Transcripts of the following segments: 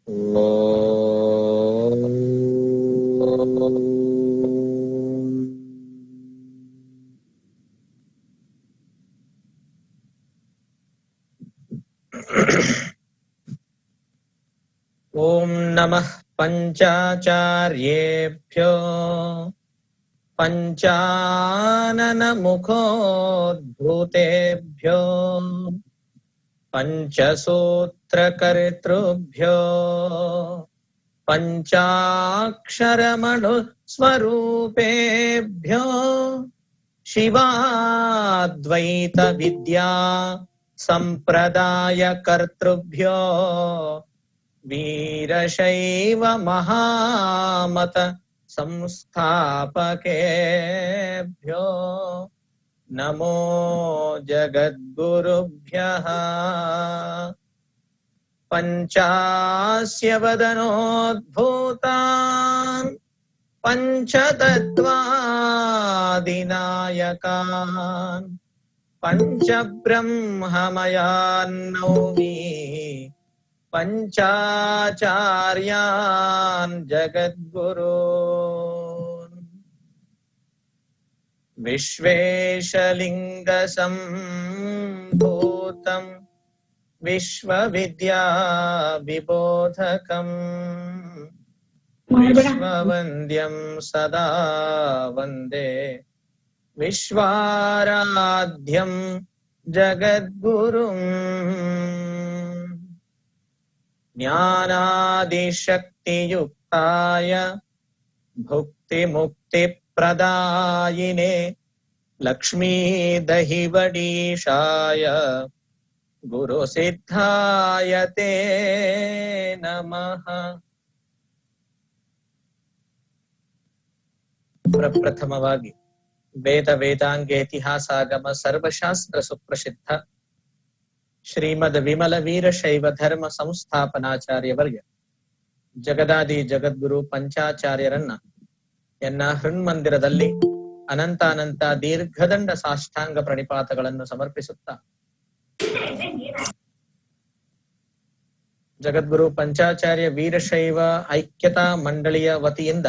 ಓಂ ನಮಃ ಪಂಚಾಚಾರ್ಯೇಭ್ಯೋ ಪಂಚಾನನ ಮುಖೋದ್ಭೂತೇಭ್ಯೋ ಪಂಚಸೂತ್ರಕರ್ತೃಭ್ಯೋ ಪಂಚಾಕ್ಷರಮಣು ಸ್ವರೂಪೇಭ್ಯೋ ಶಿವಾದ್ವೈತ ವಿದ್ಯಾ ಸಂಪ್ರದಾಯ ಕರ್ತೃಭ್ಯೋ ವೀರಶೈವ ಮಹಾಮತ ಸಂಸ್ಥಾಪಕೇಭ್ಯೋ ನಮೋ ಜಗದ್ಗುರುಭ್ಯಃ. ಪಂಚಾಸ್ಯ ವದನೋದ್ಭೂತಾನ್ ಪಂಚತತ್ವಾದಿನಾಯಕಾನ್ ಪಂಚಬ್ರಹ್ಮಮಯಾನ್ ನೌಮಿ ಪಂಚಾಚಾರ್ಯಾನ್ ಜಗದ್ಗುರೂನ್. ವಿಶ್ವೇಶಲಿಂಗ ಸಂಭೂತಂ ವಿಶ್ವವಿದ್ಯಾ ವಿಬೋಧಕಂ ವಿಶ್ವವಂದ್ಯಂ ಸದಾ ವಂದೇ ವಿಶ್ವಾರಾಧ್ಯಂ ಜಗದ್ಗುರುಂ. ಜ್ಞಾನಾದಿಶಕ್ತಿಯುಕ್ತಾಯ ಭುಕ್ತಿಮುಕ್ತಿಪ್ರದಾಯಿನೇ ಲಕ್ಷ್ಮೀದಹಿವಡೀಶಾಯ ಗುರುಸಿದ್ಧಾಯ ತೇ ನಮಃ. ಪ್ರಪ್ರಥಮವಾಗಿ ವೇದ ವೇದಾಂಗ ಇತಿಹಾಸಾಗಮ ಸರ್ವಶಾಸ್ತ್ರ ಸುಪ್ರಸಿದ್ಧ ಶ್ರೀಮದ್ ವಿಮಲ ವೀರಶೈವ ಧರ್ಮ ಸಂಸ್ಥಾಪನಾಚಾರ್ಯ ವರ್ಗ ಜಗದಾದಿ ಜಗದ್ಗುರು ಪಂಚಾಚಾರ್ಯರನ್ನ ಎನ್ನ ಹೃನ್ಮಂದಿರದಲ್ಲಿ ಅನಂತಾನಂತ ದೀರ್ಘದಂಡ ಸಾಷ್ಟಾಂಗ ಪ್ರಣಿಪಾತಗಳನ್ನು ಸಮರ್ಪಿಸುತ್ತಾ ಜಗದ್ಗುರು ಪಂಚಾಚಾರ್ಯ ವೀರಶೈವ ಐಕ್ಯತಾ ಮಂಡಳಿಯ ವತಿಯಿಂದ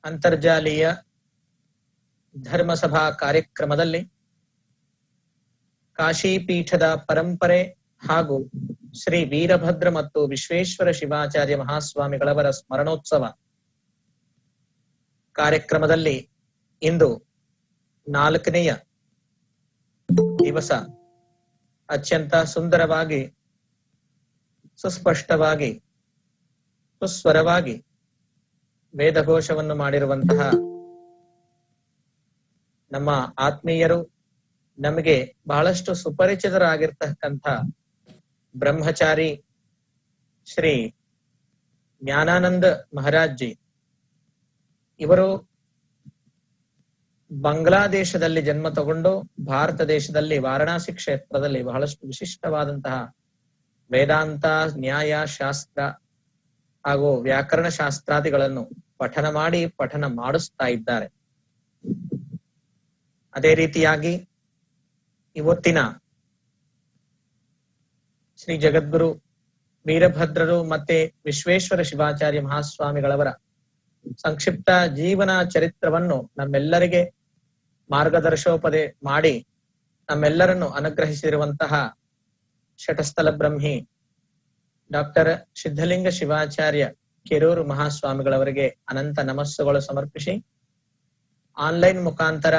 ಅಂತರ್ಜಾಲೀಯ ಧರ್ಮಸಭಾ ಕಾರ್ಯಕ್ರಮದಲ್ಲಿ ಕಾಶಿ ಪೀಠದ ಪರಂಪರೆ ಹಾಗೂ ಶ್ರೀ ವೀರಭದ್ರ ಮತ್ತು ವಿಶ್ವೇಶ್ವರ ಶಿವಾಚಾರ್ಯ ಮಹಾಸ್ವಾಮಿಗಳವರ ಸ್ಮರಣೋತ್ಸವ ಕಾರ್ಯಕ್ರಮದಲ್ಲಿ ಇಂದು 4ನೇಯ ದಿವಸ ಅತ್ಯಂತ ಸುಂದರವಾಗಿ ಸುಸ್ಪಷ್ಟವಾಗಿ ಸುಸ್ವರವಾಗಿ ವೇದಘೋಷವನ್ನು ಮಾಡಿರುವಂತಹ ನಮ್ಮ ಆತ್ಮೀಯರು, ನಮಗೆ ಬಹಳಷ್ಟು ಸುಪರಿಚಿತರಾಗಿರ್ತಕ್ಕಂಥ ಬ್ರಹ್ಮಚಾರಿ ಶ್ರೀ ಜ್ಞಾನಾನಂದ ಮಹಾರಾಜ್ ಜಿ ಇವರು ಬಾಂಗ್ಲಾದೇಶದಲ್ಲಿ ಜನ್ಮ ತಗೊಂಡು ಭಾರತ ದೇಶದಲ್ಲಿ ವಾರಣಾಸಿ ಕ್ಷೇತ್ರದಲ್ಲಿ ಬಹಳಷ್ಟು ವಿಶಿಷ್ಟವಾದಂತಹ ವೇದಾಂತ, ನ್ಯಾಯ ಶಾಸ್ತ್ರ ಹಾಗೂ ವ್ಯಾಕರಣ ಶಾಸ್ತ್ರಾದಿಗಳನ್ನು ಪಠನ ಮಾಡಿಸ್ತಾ ಇದ್ದಾರೆ. ಅದೇ ರೀತಿಯಾಗಿ ಇವತ್ತಿನ ಶ್ರೀ ಜಗದ್ಗುರು ವೀರಭದ್ರರು ಮತ್ತೆ ವಿಶ್ವೇಶ್ವರ ಶಿವಾಚಾರ್ಯ ಮಹಾಸ್ವಾಮಿಗಳವರ ಸಂಕ್ಷಿಪ್ತ ಜೀವನ ಚರಿತ್ರವನ್ನು ನಮ್ಮೆಲ್ಲರಿಗೆ ಮಾರ್ಗದರ್ಶೋಪದೆ ಮಾಡಿ ನಮ್ಮೆಲ್ಲರನ್ನು ಅನುಗ್ರಹಿಸಿರುವಂತಹ ಶಟಸ್ಥಲ ಬ್ರಹ್ಮಿ ಡಾಕ್ಟರ್ ಸಿದ್ಧಲಿಂಗ ಶಿವಾಚಾರ್ಯ ಕೆರೂರು ಮಹಾಸ್ವಾಮಿಗಳವರಿಗೆ ಅನಂತ ನಮಸ್ಸುಗಳು ಸಮರ್ಪಿಸಿ, ಆನ್ಲೈನ್ ಮುಖಾಂತರ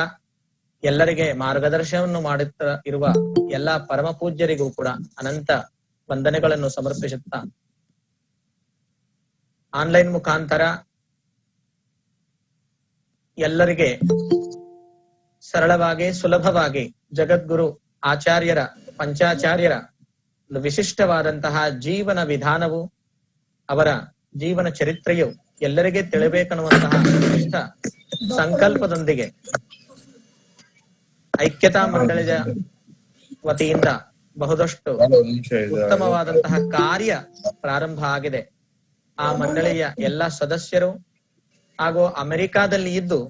ಎಲ್ಲರಿಗೆ ಮಾರ್ಗದರ್ಶನವನ್ನು ಮಾಡುತ್ತಾ ಇರುವ ಎಲ್ಲಾ ಪರಮ ಪೂಜ್ಯರಿಗೂ ಕೂಡ ಅನಂತ ವಂದನೆಗಳನ್ನು ಸಮರ್ಪಿಸುತ್ತಾ, ಆನ್ಲೈನ್ ಮುಖಾಂತರ ಎಲ್ಲರಿಗೆ ಸರಳವಾಗಿ ಸುಲಭವಾಗಿ ಜಗದ್ಗುರು ಆಚಾರ್ಯರ ಪಂಚಾಚಾರ್ಯರ ಒಂದು ವಿಶಿಷ್ಟವಾದಂತಹ ಜೀವನ ವಿಧಾನವು, ಅವರ ಜೀವನ ಚರಿತ್ರೆಯು ಎಲ್ಲರಿಗೆ ತಿಳಿಬೇಕನ್ನುವಂತಹ ವಿಶಿಷ್ಟ ಸಂಕಲ್ಪದೊಂದಿಗೆ ಐಕ್ಯತಾ ಮಂಡಳಿಯ ವತಿಯಿಂದ ಬಹುದಷ್ಟು ಉತ್ತಮವಾದಂತಹ ಕಾರ್ಯ ಪ್ರಾರಂಭ ಆಗಿದೆ. ಆ ಮಂಡಳಿಯ ಎಲ್ಲ ಸದಸ್ಯರು ಹಾಗೂ ಅಮೆರಿಕಾದಲ್ಲಿ ಇದ್ದು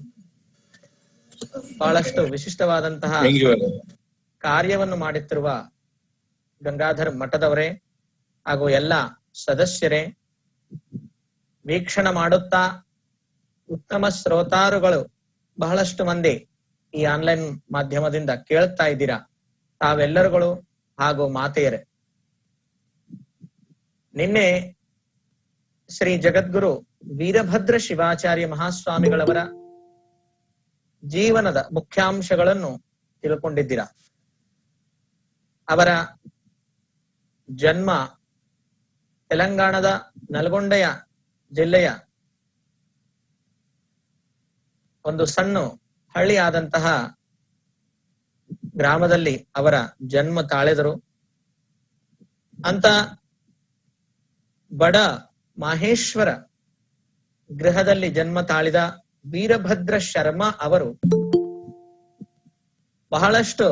ಬಹಳಷ್ಟು ವಿಶಿಷ್ಟವಾದಂತಹ ಕಾರ್ಯವನ್ನು ಮಾಡುತ್ತಿರುವ ಗಂಗಾಧರ್ ಮಠದವರೇ ಹಾಗೂ ಎಲ್ಲ ಸದಸ್ಯರೇ, ವೀಕ್ಷಣ ಮಾಡುತ್ತಾ ಉತ್ತಮ ಶ್ರೋತಾರುಗಳು ಬಹಳಷ್ಟು ಮಂದಿ ಈ ಆನ್ಲೈನ್ ಮಾಧ್ಯಮದಿಂದ ಕೇಳ್ತಾ ಇದ್ದೀರಾ. ತಾವೆಲ್ಲರುಗಳು ಹಾಗೂ ಮಾತೆಯರೇ, ನಿನ್ನೆ ಶ್ರೀ ಜಗದ್ಗುರು ವೀರಭದ್ರ ಶಿವಾಚಾರ್ಯ ಮಹಾಸ್ವಾಮಿಗಳವರ ಜೀವನದ ಮುಖ್ಯಾಂಶಗಳನ್ನು ತಿಳ್ಕೊಂಡಿದ್ದೀರಾ. ಅವರ ಜನ್ಮ ತೆಲಂಗಾಣದ ನಲ್ಗೊಂಡೆಯ ಜಿಲ್ಲೆಯ ಒಂದು ಸಣ್ಣ ಹಳ್ಳಿಯಾದಂತಹ ಗ್ರಾಮದಲ್ಲಿ ಅವರ ಜನ್ಮ ತಾಳೆದರು. ಅಂತ ಬಡ ಮಾಹೇಶ್ವರ ಗೃಹದಲ್ಲಿ ಜನ್ಮ ತಾಳಿದ ವೀರಭದ್ರ ಶರ್ಮಾ ಅವರು ಬಹಳಷ್ಟು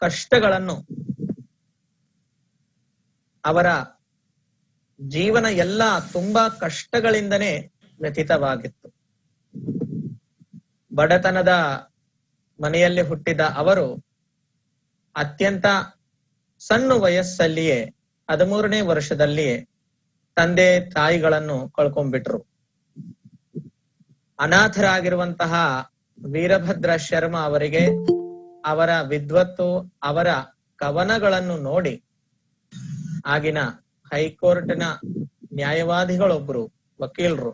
ಕಷ್ಟಗಳನ್ನು, ಅವರ ಜೀವನ ಎಲ್ಲ ತುಂಬಾ ಕಷ್ಟಗಳಿಂದನೇ ವ್ಯತೀತವಾಗಿತ್ತು. ಬಡತನದ ಮನೆಯಲ್ಲಿ ಹುಟ್ಟಿದ ಅವರು ಅತ್ಯಂತ ಸಣ್ಣ ವಯಸ್ಸಲ್ಲಿಯೇ 13ನೇ ವರ್ಷದಲ್ಲಿಯೇ ತಂದೆ ತಾಯಿಗಳನ್ನು ಕಳ್ಕೊಂಡ್ಬಿಟ್ರು. ಅನಾಥರಾಗಿರುವಂತಹ ವೀರಭದ್ರ ಶರ್ಮಾ ಅವರಿಗೆ ಅವರ ವಿದ್ವತ್ತು, ಅವರ ಕವನಗಳನ್ನು ನೋಡಿ ಆಗಿನ ಹೈಕೋರ್ಟಿನ ನ್ಯಾಯವಾದಿಗಳೊಬ್ಬರು, ವಕೀಲರು,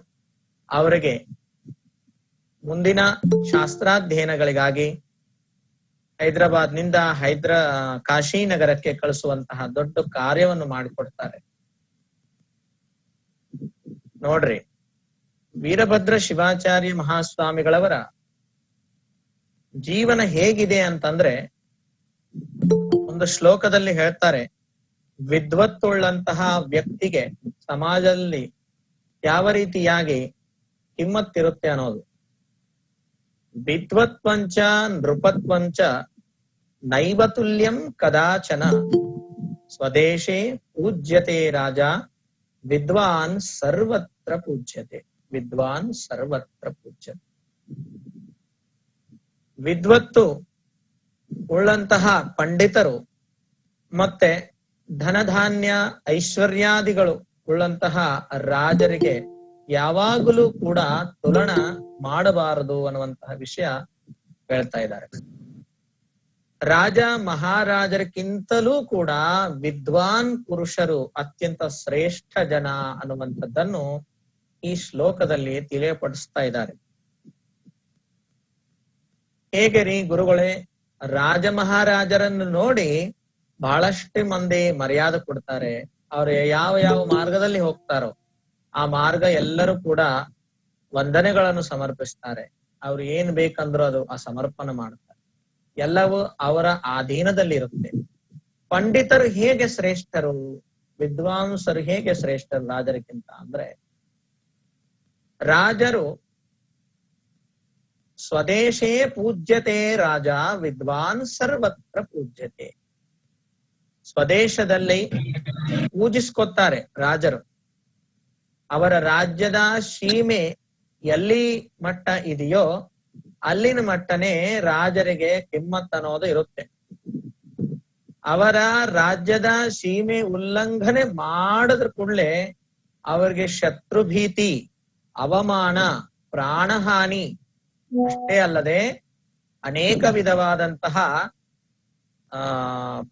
ಅವರಿಗೆ ಮುಂದಿನ ಶಾಸ್ತ್ರಾಧ್ಯಯನಗಳಿಗಾಗಿ ಹೈದರಾಬಾದ್ನಿಂದ ಕಾಶಿ ನಗರಕ್ಕೆ ಕಳಿಸುವಂತಹ ದೊಡ್ಡ ಕಾರ್ಯವನ್ನು ಮಾಡಿಕೊಡ್ತಾರೆ. ನೋಡ್ರಿ, ವೀರಭದ್ರ ಶಿವಾಚಾರ್ಯ ಮಹಾಸ್ವಾಮಿಗಳವರ ಜೀವನ ಹೇಗಿದೆ ಅಂತಂದ್ರೆ, ಒಂದು ಶ್ಲೋಕದಲ್ಲಿ ಹೇಳ್ತಾರೆ, ವಿದ್ವತ್ತುಳ್ಳಂತಹ ವ್ಯಕ್ತಿಗೆ ಸಮಾಜದಲ್ಲಿ ಯಾವ ರೀತಿಯಾಗಿ ಕಿಮ್ಮತ್ತಿರುತ್ತೆ ಅನ್ನೋದು. ವಿದ್ವತ್ವಂಚ ನೃಪತ್ವಂಚ ನೈವತುಲ್ಯಂ ಕದಾಚನ ಸ್ವದೇಶೇ ಪೂಜ್ಯತೆ ರಾಜ ವಿದ್ವಾನ್ ಸರ್ವತ್ರ ಪೂಜ್ಯತೆ. ವಿದ್ವಾನ್ ಸರ್ವತ್ರ ಪೂಜ್ಯತೆ. ವಿದ್ವತ್ತು ಉಳ್ಳಂತಹ ಪಂಡಿತರು ಮತ್ತೆ ಧನಧಾನ್ಯ ಐಶ್ವರ್ಯಾದಿಗಳು ಉಳ್ಳಂತಹ ರಾಜರಿಗೆ ಯಾವಾಗಲೂ ಕೂಡ ತುಲನ ಮಾಡಬಾರದು ಅನ್ನುವಂತಹ ವಿಷಯ ಹೇಳ್ತಾ ಇದ್ದಾರೆ. ರಾಜ ಮಹಾರಾಜರಿಗಿಂತಲೂ ಕೂಡ ವಿದ್ವಾನ್ ಪುರುಷರು ಅತ್ಯಂತ ಶ್ರೇಷ್ಠ ಜನ ಅನ್ನುವಂಥದ್ದನ್ನು ಈ ಶ್ಲೋಕದಲ್ಲಿ ತಿಳಿಯಪಡಿಸ್ತಾ ಇದ್ದಾರೆ. ಹೇಗೆ ರೀ ಗುರುಗಳೇ, ರಾಜ ಮಹಾರಾಜರನ್ನು ನೋಡಿ ಬಹಳಷ್ಟು ಮಂದಿ ಮರ್ಯಾದೆ ಕೊಡ್ತಾರೆ. ಅವ್ರು ಯಾವ ಯಾವ ಮಾರ್ಗದಲ್ಲಿ ಹೋಗ್ತಾರೋ ಆ ಮಾರ್ಗ ಎಲ್ಲರೂ ಕೂಡ ವಂದನೆಗಳನ್ನು ಸಮರ್ಪಿಸ್ತಾರೆ. ಅವ್ರು ಏನ್ ಬೇಕಂದ್ರೂ ಅದು ಆ ಸಮರ್ಪಣೆ ಮಾಡ್ತಾರೆ. ಎಲ್ಲವೂ ಅವರ ಅಧೀನದಲ್ಲಿ ಇರುತ್ತೆ. ಪಂಡಿತರು ಹೇಗೆ ಶ್ರೇಷ್ಠರು, ವಿದ್ವಾಂಸರು ಹೇಗೆ ಶ್ರೇಷ್ಠರು ರಾಜರಿಗಿಂತ ಅಂದ್ರೆ, ರಾಜರು ಸ್ವದೇಶೇ ಪೂಜ್ಯತೆ ರಾಜ ವಿದ್ವಾನ್ ಸರ್ವತ್ರ ಪೂಜ್ಯತೆ. ಸ್ವದೇಶದಲ್ಲಿ ಪೂಜಿಸ್ಕೊತಾರೆ ರಾಜರು. ಅವರ ರಾಜ್ಯದ ಸೀಮೆ ಎಲ್ಲಿ ಮಟ್ಟ ಇದೆಯೋ ಅಲ್ಲಿನ ಮಟ್ಟನೇ ರಾಜರಿಗೆ ಕಿಮ್ಮತ್ ಅನ್ನೋದು ಇರುತ್ತೆ. ಅವರ ರಾಜ್ಯದ ಸೀಮೆ ಉಲ್ಲಂಘನೆ ಮಾಡಿದ್ರ ಕೂಡಲೇ ಅವರಿಗೆ ಶತ್ರು ಭೀತಿ, ಅವಮಾನ, ಪ್ರಾಣಹಾನಿ ಅಷ್ಟೇ ಅಲ್ಲದೆ ಅನೇಕ ವಿಧವಾದಂತಹ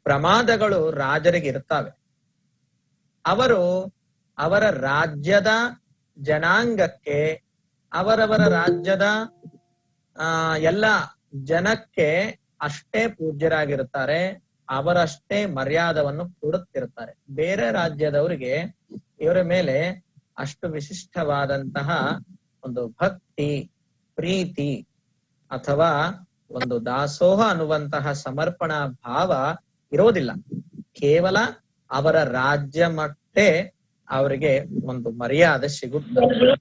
ಪ್ರಮಾದಗಳು ರಾಜರಿಗೆ ಇರ್ತವೆ. ಅವರು ಅವರ ರಾಜ್ಯದ ಜನಾಂಗಕ್ಕೆ, ಅವರವರ ರಾಜ್ಯದ ಎಲ್ಲ ಜನಕ್ಕೆ ಅಷ್ಟೇ ಪೂಜ್ಯರಾಗಿರುತ್ತಾರೆ, ಅವರಷ್ಟೇ ಮರ್ಯಾದವನ್ನು ಕೊಡುತ್ತಿರುತ್ತಾರೆ. ಬೇರೆ ರಾಜ್ಯದವರಿಗೆ ಇವರ ಮೇಲೆ ಅಷ್ಟು ವಿಶಿಷ್ಟವಾದಂತಹ ಒಂದು ಭಕ್ತಿ, ಪ್ರೀತಿ ಅಥವಾ ಒಂದು ದಾಸೋಹ ಅನ್ನುವಂತಹ ಸಮರ್ಪಣಾ ಭಾವ ಇರೋದಿಲ್ಲ. ಕೇವಲ ಅವರ ರಾಜ್ಯ ಮಟ್ಟೆ ಅವರಿಗೆ ಒಂದು ಮರ್ಯಾದೆ ಸಿಗುತ್ತದೆ.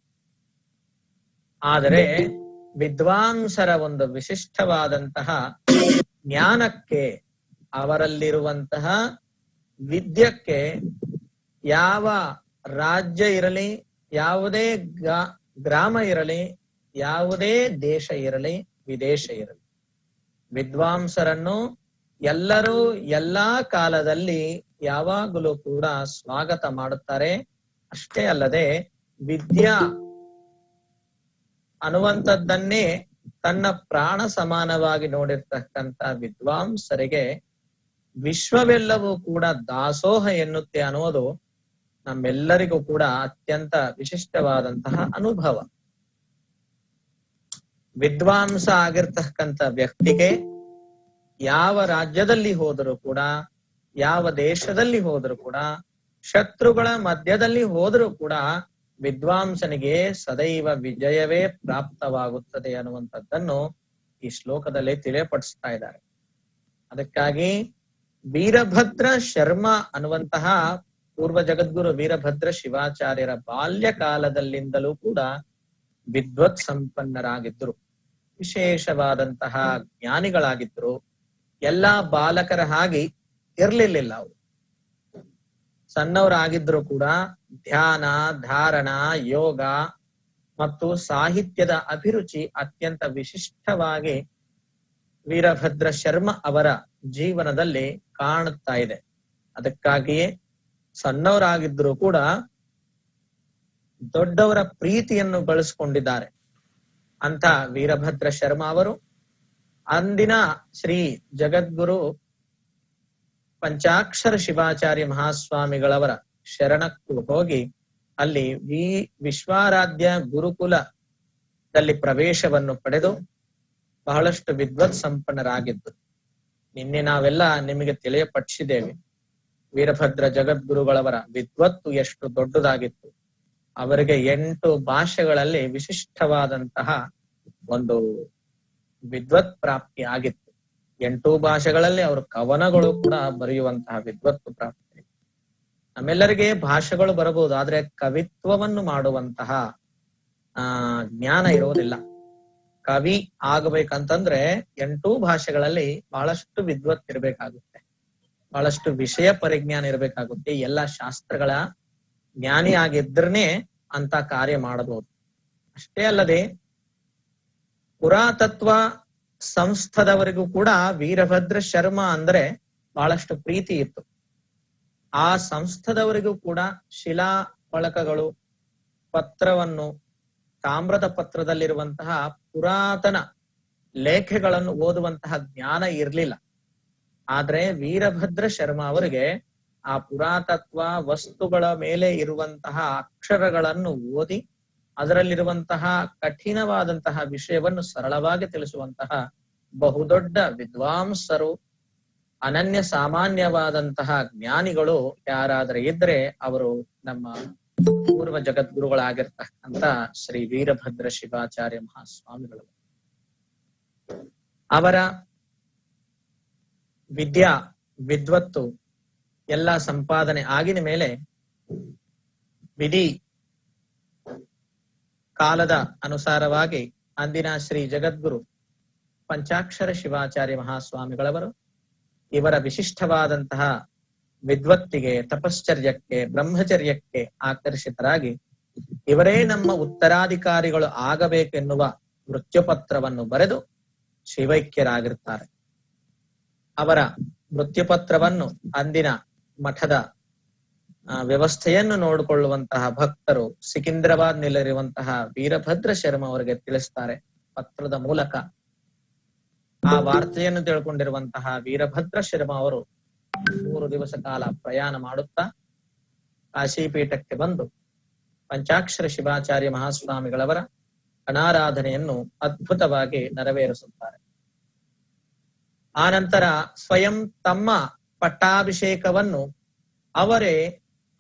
ಆದರೆ ವಿದ್ವಾಂಸರ ಒಂದು ವಿಶಿಷ್ಟವಾದಂತಹ ಜ್ಞಾನಕ್ಕೆ, ಅವರಲ್ಲಿರುವಂತಹ ವಿದ್ಯಕ್ಕೆ ಯಾವ ರಾಜ್ಯ ಇರಲಿ, ಯಾವುದೇ ಗ್ರಾಮ ಇರಲಿ, ಯಾವುದೇ ದೇಶ ಇರಲಿ, ವಿದೇಶ ಇರಲಿ, ವಿದ್ವಾಂಸರನ್ನು ಎಲ್ಲರೂ ಎಲ್ಲಾ ಕಾಲದಲ್ಲಿ ಯಾವಾಗಲೂ ಕೂಡ ಸ್ವಾಗತ ಮಾಡುತ್ತಾರೆ. ಅಷ್ಟೇ ಅಲ್ಲದೆ ವಿದ್ಯಾ ಅನ್ನುವಂಥದ್ದನ್ನೇ ತನ್ನ ಪ್ರಾಣ ಸಮಾನವಾಗಿ ನೋಡಿರ್ತಕ್ಕಂಥ ವಿದ್ವಾಂಸರಿಗೆ ವಿಶ್ವವೆಲ್ಲವೂ ಕೂಡ ದಾಸೋಹ ಎನ್ನುತ್ತೆ ಅನ್ನೋದು ನಮ್ಮೆಲ್ಲರಿಗೂ ಕೂಡ ಅತ್ಯಂತ ವಿಶಿಷ್ಟವಾದಂತಹ ಅನುಭವ. ವಿದ್ವಾಂಸ ಆಗಿರ್ತಕ್ಕಂಥ ವ್ಯಕ್ತಿಗೆ ಯಾವ ರಾಜ್ಯದಲ್ಲಿ ಹೋದರೂ ಕೂಡ, ಯಾವ ದೇಶದಲ್ಲಿ ಹೋದರೂ ಕೂಡ, ಶತ್ರುಗಳ ಮಧ್ಯದಲ್ಲಿ ಹೋದರೂ ಕೂಡ ವಿದ್ವಾಂಸನಿಗೆ ಸದೈವ ವಿಜಯವೇ ಪ್ರಾಪ್ತವಾಗುತ್ತದೆ ಅನ್ನುವಂಥದ್ದನ್ನು ಈ ಶ್ಲೋಕದಲ್ಲಿ ತಿಳಿಯಪಡಿಸ್ತಾ ಇದ್ದಾರೆ. ಅದಕ್ಕಾಗಿ ವೀರಭದ್ರ ಶರ್ಮ ಅನ್ನುವಂತಹ ಪೂರ್ವ ಜಗದ್ಗುರು ವೀರಭದ್ರ ಶಿವಾಚಾರ್ಯರ ಬಾಲ್ಯ ಕಾಲದಲ್ಲಿಂದಲೂ ಕೂಡ ವಿದ್ವತ್ ಸಂಪನ್ನರಾಗಿದ್ರು, ವಿಶೇಷವಾದಂತಹ ಜ್ಞಾನಿಗಳಾಗಿದ್ರು. ಎಲ್ಲಾ ಬಾಲಕರ ಹಾಗೆ ಇರ್ಲಿಲ್ಲ. ಅವರು ಸಣ್ಣವರಾಗಿದ್ರು ಕೂಡ ಧ್ಯಾನ, ಧಾರಣ, ಯೋಗ ಮತ್ತು ಸಾಹಿತ್ಯದ ಅಭಿರುಚಿ ಅತ್ಯಂತ ವಿಶಿಷ್ಟವಾಗಿ ವೀರಭದ್ರ ಶರ್ಮ ಅವರ ಜೀವನದಲ್ಲಿ ಕಾಣುತ್ತಾ ಇದೆ. ಅದಕ್ಕಾಗಿಯೇ ಸಣ್ಣವರಾಗಿದ್ರು ಕೂಡ ದೊಡ್ಡವರ ಪ್ರೀತಿಯನ್ನು ಗಳಿಸಿಕೊಂಡಿದ್ದಾರೆ ಅಂತ ವೀರಭದ್ರ ಶರ್ಮ ಅವರು ಅಂದಿನ ಶ್ರೀ ಜಗದ್ಗುರು ಪಂಚಾಕ್ಷರ ಶಿವಾಚಾರ್ಯ ಮಹಾಸ್ವಾಮಿಗಳವರ ಶರಣಕ್ಕೂ ಹೋಗಿ ಅಲ್ಲಿ ವಿಶ್ವಾರಾಧ್ಯ ಗುರುಕುಲದಲ್ಲಿ ಪ್ರವೇಶವನ್ನು ಪಡೆದು ಬಹಳಷ್ಟು ವಿದ್ವತ್ ಸಂಪನ್ನರಾಗಿದ್ದು ನಿನ್ನೆ ನಾವೆಲ್ಲ ನಿಮಗೆ ತಿಳಿಯಪಡಿಸಿದ್ದೇವೆ. ವೀರಭದ್ರ ಜಗದ್ಗುರುಗಳವರ ವಿದ್ವತ್ತು ಎಷ್ಟು ದೊಡ್ಡದಾಗಿತ್ತು. ಅವರಿಗೆ 8 ಭಾಷೆಗಳಲ್ಲಿ ವಿಶಿಷ್ಟವಾದಂತಹ ಒಂದು ವಿದ್ವತ್ ಪ್ರಾಪ್ತಿ ಆಗಿತ್ತು. 8 ಭಾಷೆಗಳಲ್ಲಿ ಅವರು ಕವನಗಳು ಕೂಡ ಬರೆಯುವಂತಹ ವಿದ್ವತ್ತು ಪ್ರಾಪ್ತಿ. ನಮ್ಮೆಲ್ಲರಿಗೆ ಭಾಷೆಗಳು ಬರಬಹುದು, ಆದ್ರೆ ಕವಿತ್ವವನ್ನು ಮಾಡುವಂತಹ ಜ್ಞಾನ ಇರೋದಿಲ್ಲ. ಕವಿ ಆಗಬೇಕಂತಂದ್ರೆ 8 ಭಾಷೆಗಳಲ್ಲಿ ಬಹಳಷ್ಟು ವಿದ್ವತ್ ಇರ್ಬೇಕಾಗುತ್ತೆ, ಬಹಳಷ್ಟು ವಿಷಯ ಪರಿಜ್ಞಾನ ಇರ್ಬೇಕಾಗುತ್ತೆ. ಎಲ್ಲ ಶಾಸ್ತ್ರಗಳ ಜ್ಞಾನಿ ಆಗಿದ್ರನೆ ಅಂತ ಕಾರ್ಯ ಮಾಡಬಹುದು. ಅಷ್ಟೇ ಅಲ್ಲದೆ ಪುರಾತತ್ವ ಸಂಸ್ಥದವರಿಗೂ ಕೂಡ ವೀರಭದ್ರ ಶರ್ಮ ಅಂದ್ರೆ ಬಹಳಷ್ಟು ಪ್ರೀತಿ ಇತ್ತು. ಆ ಸಂಸ್ಥದವರಿಗೂ ಕೂಡ ಶಿಲಾ ಫಲಕಗಳು, ಪತ್ರವನ್ನು, ತಾಮ್ರದ ಪತ್ರದಲ್ಲಿರುವಂತಹ ಪುರಾತನ ಲೇಖೆಗಳನ್ನು ಓದುವಂತಹ ಜ್ಞಾನ ಇರ್ಲಿಲ್ಲ. ಆದ್ರೆ ವೀರಭದ್ರ ಶರ್ಮ ಅವರಿಗೆ ಆ ಪುರಾತತ್ವ ವಸ್ತುಗಳ ಮೇಲೆ ಇರುವಂತಹ ಅಕ್ಷರಗಳನ್ನು ಓದಿ ಅದರಲ್ಲಿರುವಂತಹ ಕಠಿಣವಾದಂತಹ ವಿಷಯವನ್ನು ಸರಳವಾಗಿ ತಿಳಿಸುವಂತಹ ಬಹುದೊಡ್ಡ ವಿದ್ವಾಂಸರು, ಅನನ್ಯ ಸಾಮಾನ್ಯವಾದಂತಹ ಜ್ಞಾನಿಗಳು ಯಾರಾದರೆ ಇದ್ರೆ ಅವರು ನಮ್ಮ ಪೂರ್ವ ಜಗದ್ಗುರುಗಳಾಗಿರ್ತಕ್ಕಂಥ ಶ್ರೀ ವೀರಭದ್ರ ಶಿವಾಚಾರ್ಯ ಮಹಾಸ್ವಾಮಿಗಳು. ಅವರ ವಿದ್ವತ್ತು ಎಲ್ಲ ಸಂಪಾದನೆ ಆಗಿನ ಮೇಲೆ ವಿಧಿ ಕಾಲದ ಅನುಸಾರವಾಗಿ ಅಂದಿನ ಶ್ರೀ ಜಗದ್ಗುರು ಪಂಚಾಕ್ಷರ ಶಿವಾಚಾರ್ಯ ಮಹಾಸ್ವಾಮಿಗಳವರು ಇವರ ವಿಶಿಷ್ಟವಾದಂತಹ ವಿದ್ವತ್ತಿಗೆ, ತಪಶ್ಚರ್ಯಕ್ಕೆ, ಬ್ರಹ್ಮಚರ್ಯಕ್ಕೆ ಆಕರ್ಷಿತರಾಗಿ ಇವರೇ ನಮ್ಮ ಉತ್ತರಾಧಿಕಾರಿಗಳು ಆಗಬೇಕೆನ್ನುವ ಮೃತ್ಯುಪತ್ರವನ್ನು ಬರೆದು ಶಿವೈಕ್ಯರಾಗಿರ್ತಾರೆ. ಅವರ ಮೃತ್ಯುಪತ್ರವನ್ನು ಅಂದಿನ ಮಠದ ವ್ಯವಸ್ಥೆಯನ್ನು ನೋಡಿಕೊಳ್ಳುವಂತಹ ಭಕ್ತರು ಸಿಕಿಂದ್ರಾಬಾದ್ ನಲ್ಲಿರುವಂತಹ ವೀರಭದ್ರ ಶರ್ಮ ಅವರಿಗೆ ತಿಳಿಸ್ತಾರೆ ಪತ್ರದ ಮೂಲಕ. ಆ ವಾರ್ತೆಯನ್ನು ತಿಳ್ಕೊಂಡಿರುವಂತಹ ವೀರಭದ್ರ ಶರ್ಮ ಅವರು 3 ದಿವಸ ಕಾಲ ಪ್ರಯಾಣ ಮಾಡುತ್ತಾ ಕಾಶಿಪೀಠಕ್ಕೆ ಬಂದು ಪಂಚಾಕ್ಷರ ಶಿವಾಚಾರ್ಯ ಮಹಾಸ್ವಾಮಿಗಳವರ ಗಣಾರಾಧನೆಯನ್ನು ಅದ್ಭುತವಾಗಿ ನೆರವೇರಿಸುತ್ತಾರೆ. ಆ ನಂತರ ಸ್ವಯಂ ತಮ್ಮ ಪಟ್ಟಾಭಿಷೇಕವನ್ನು ಅವರೇ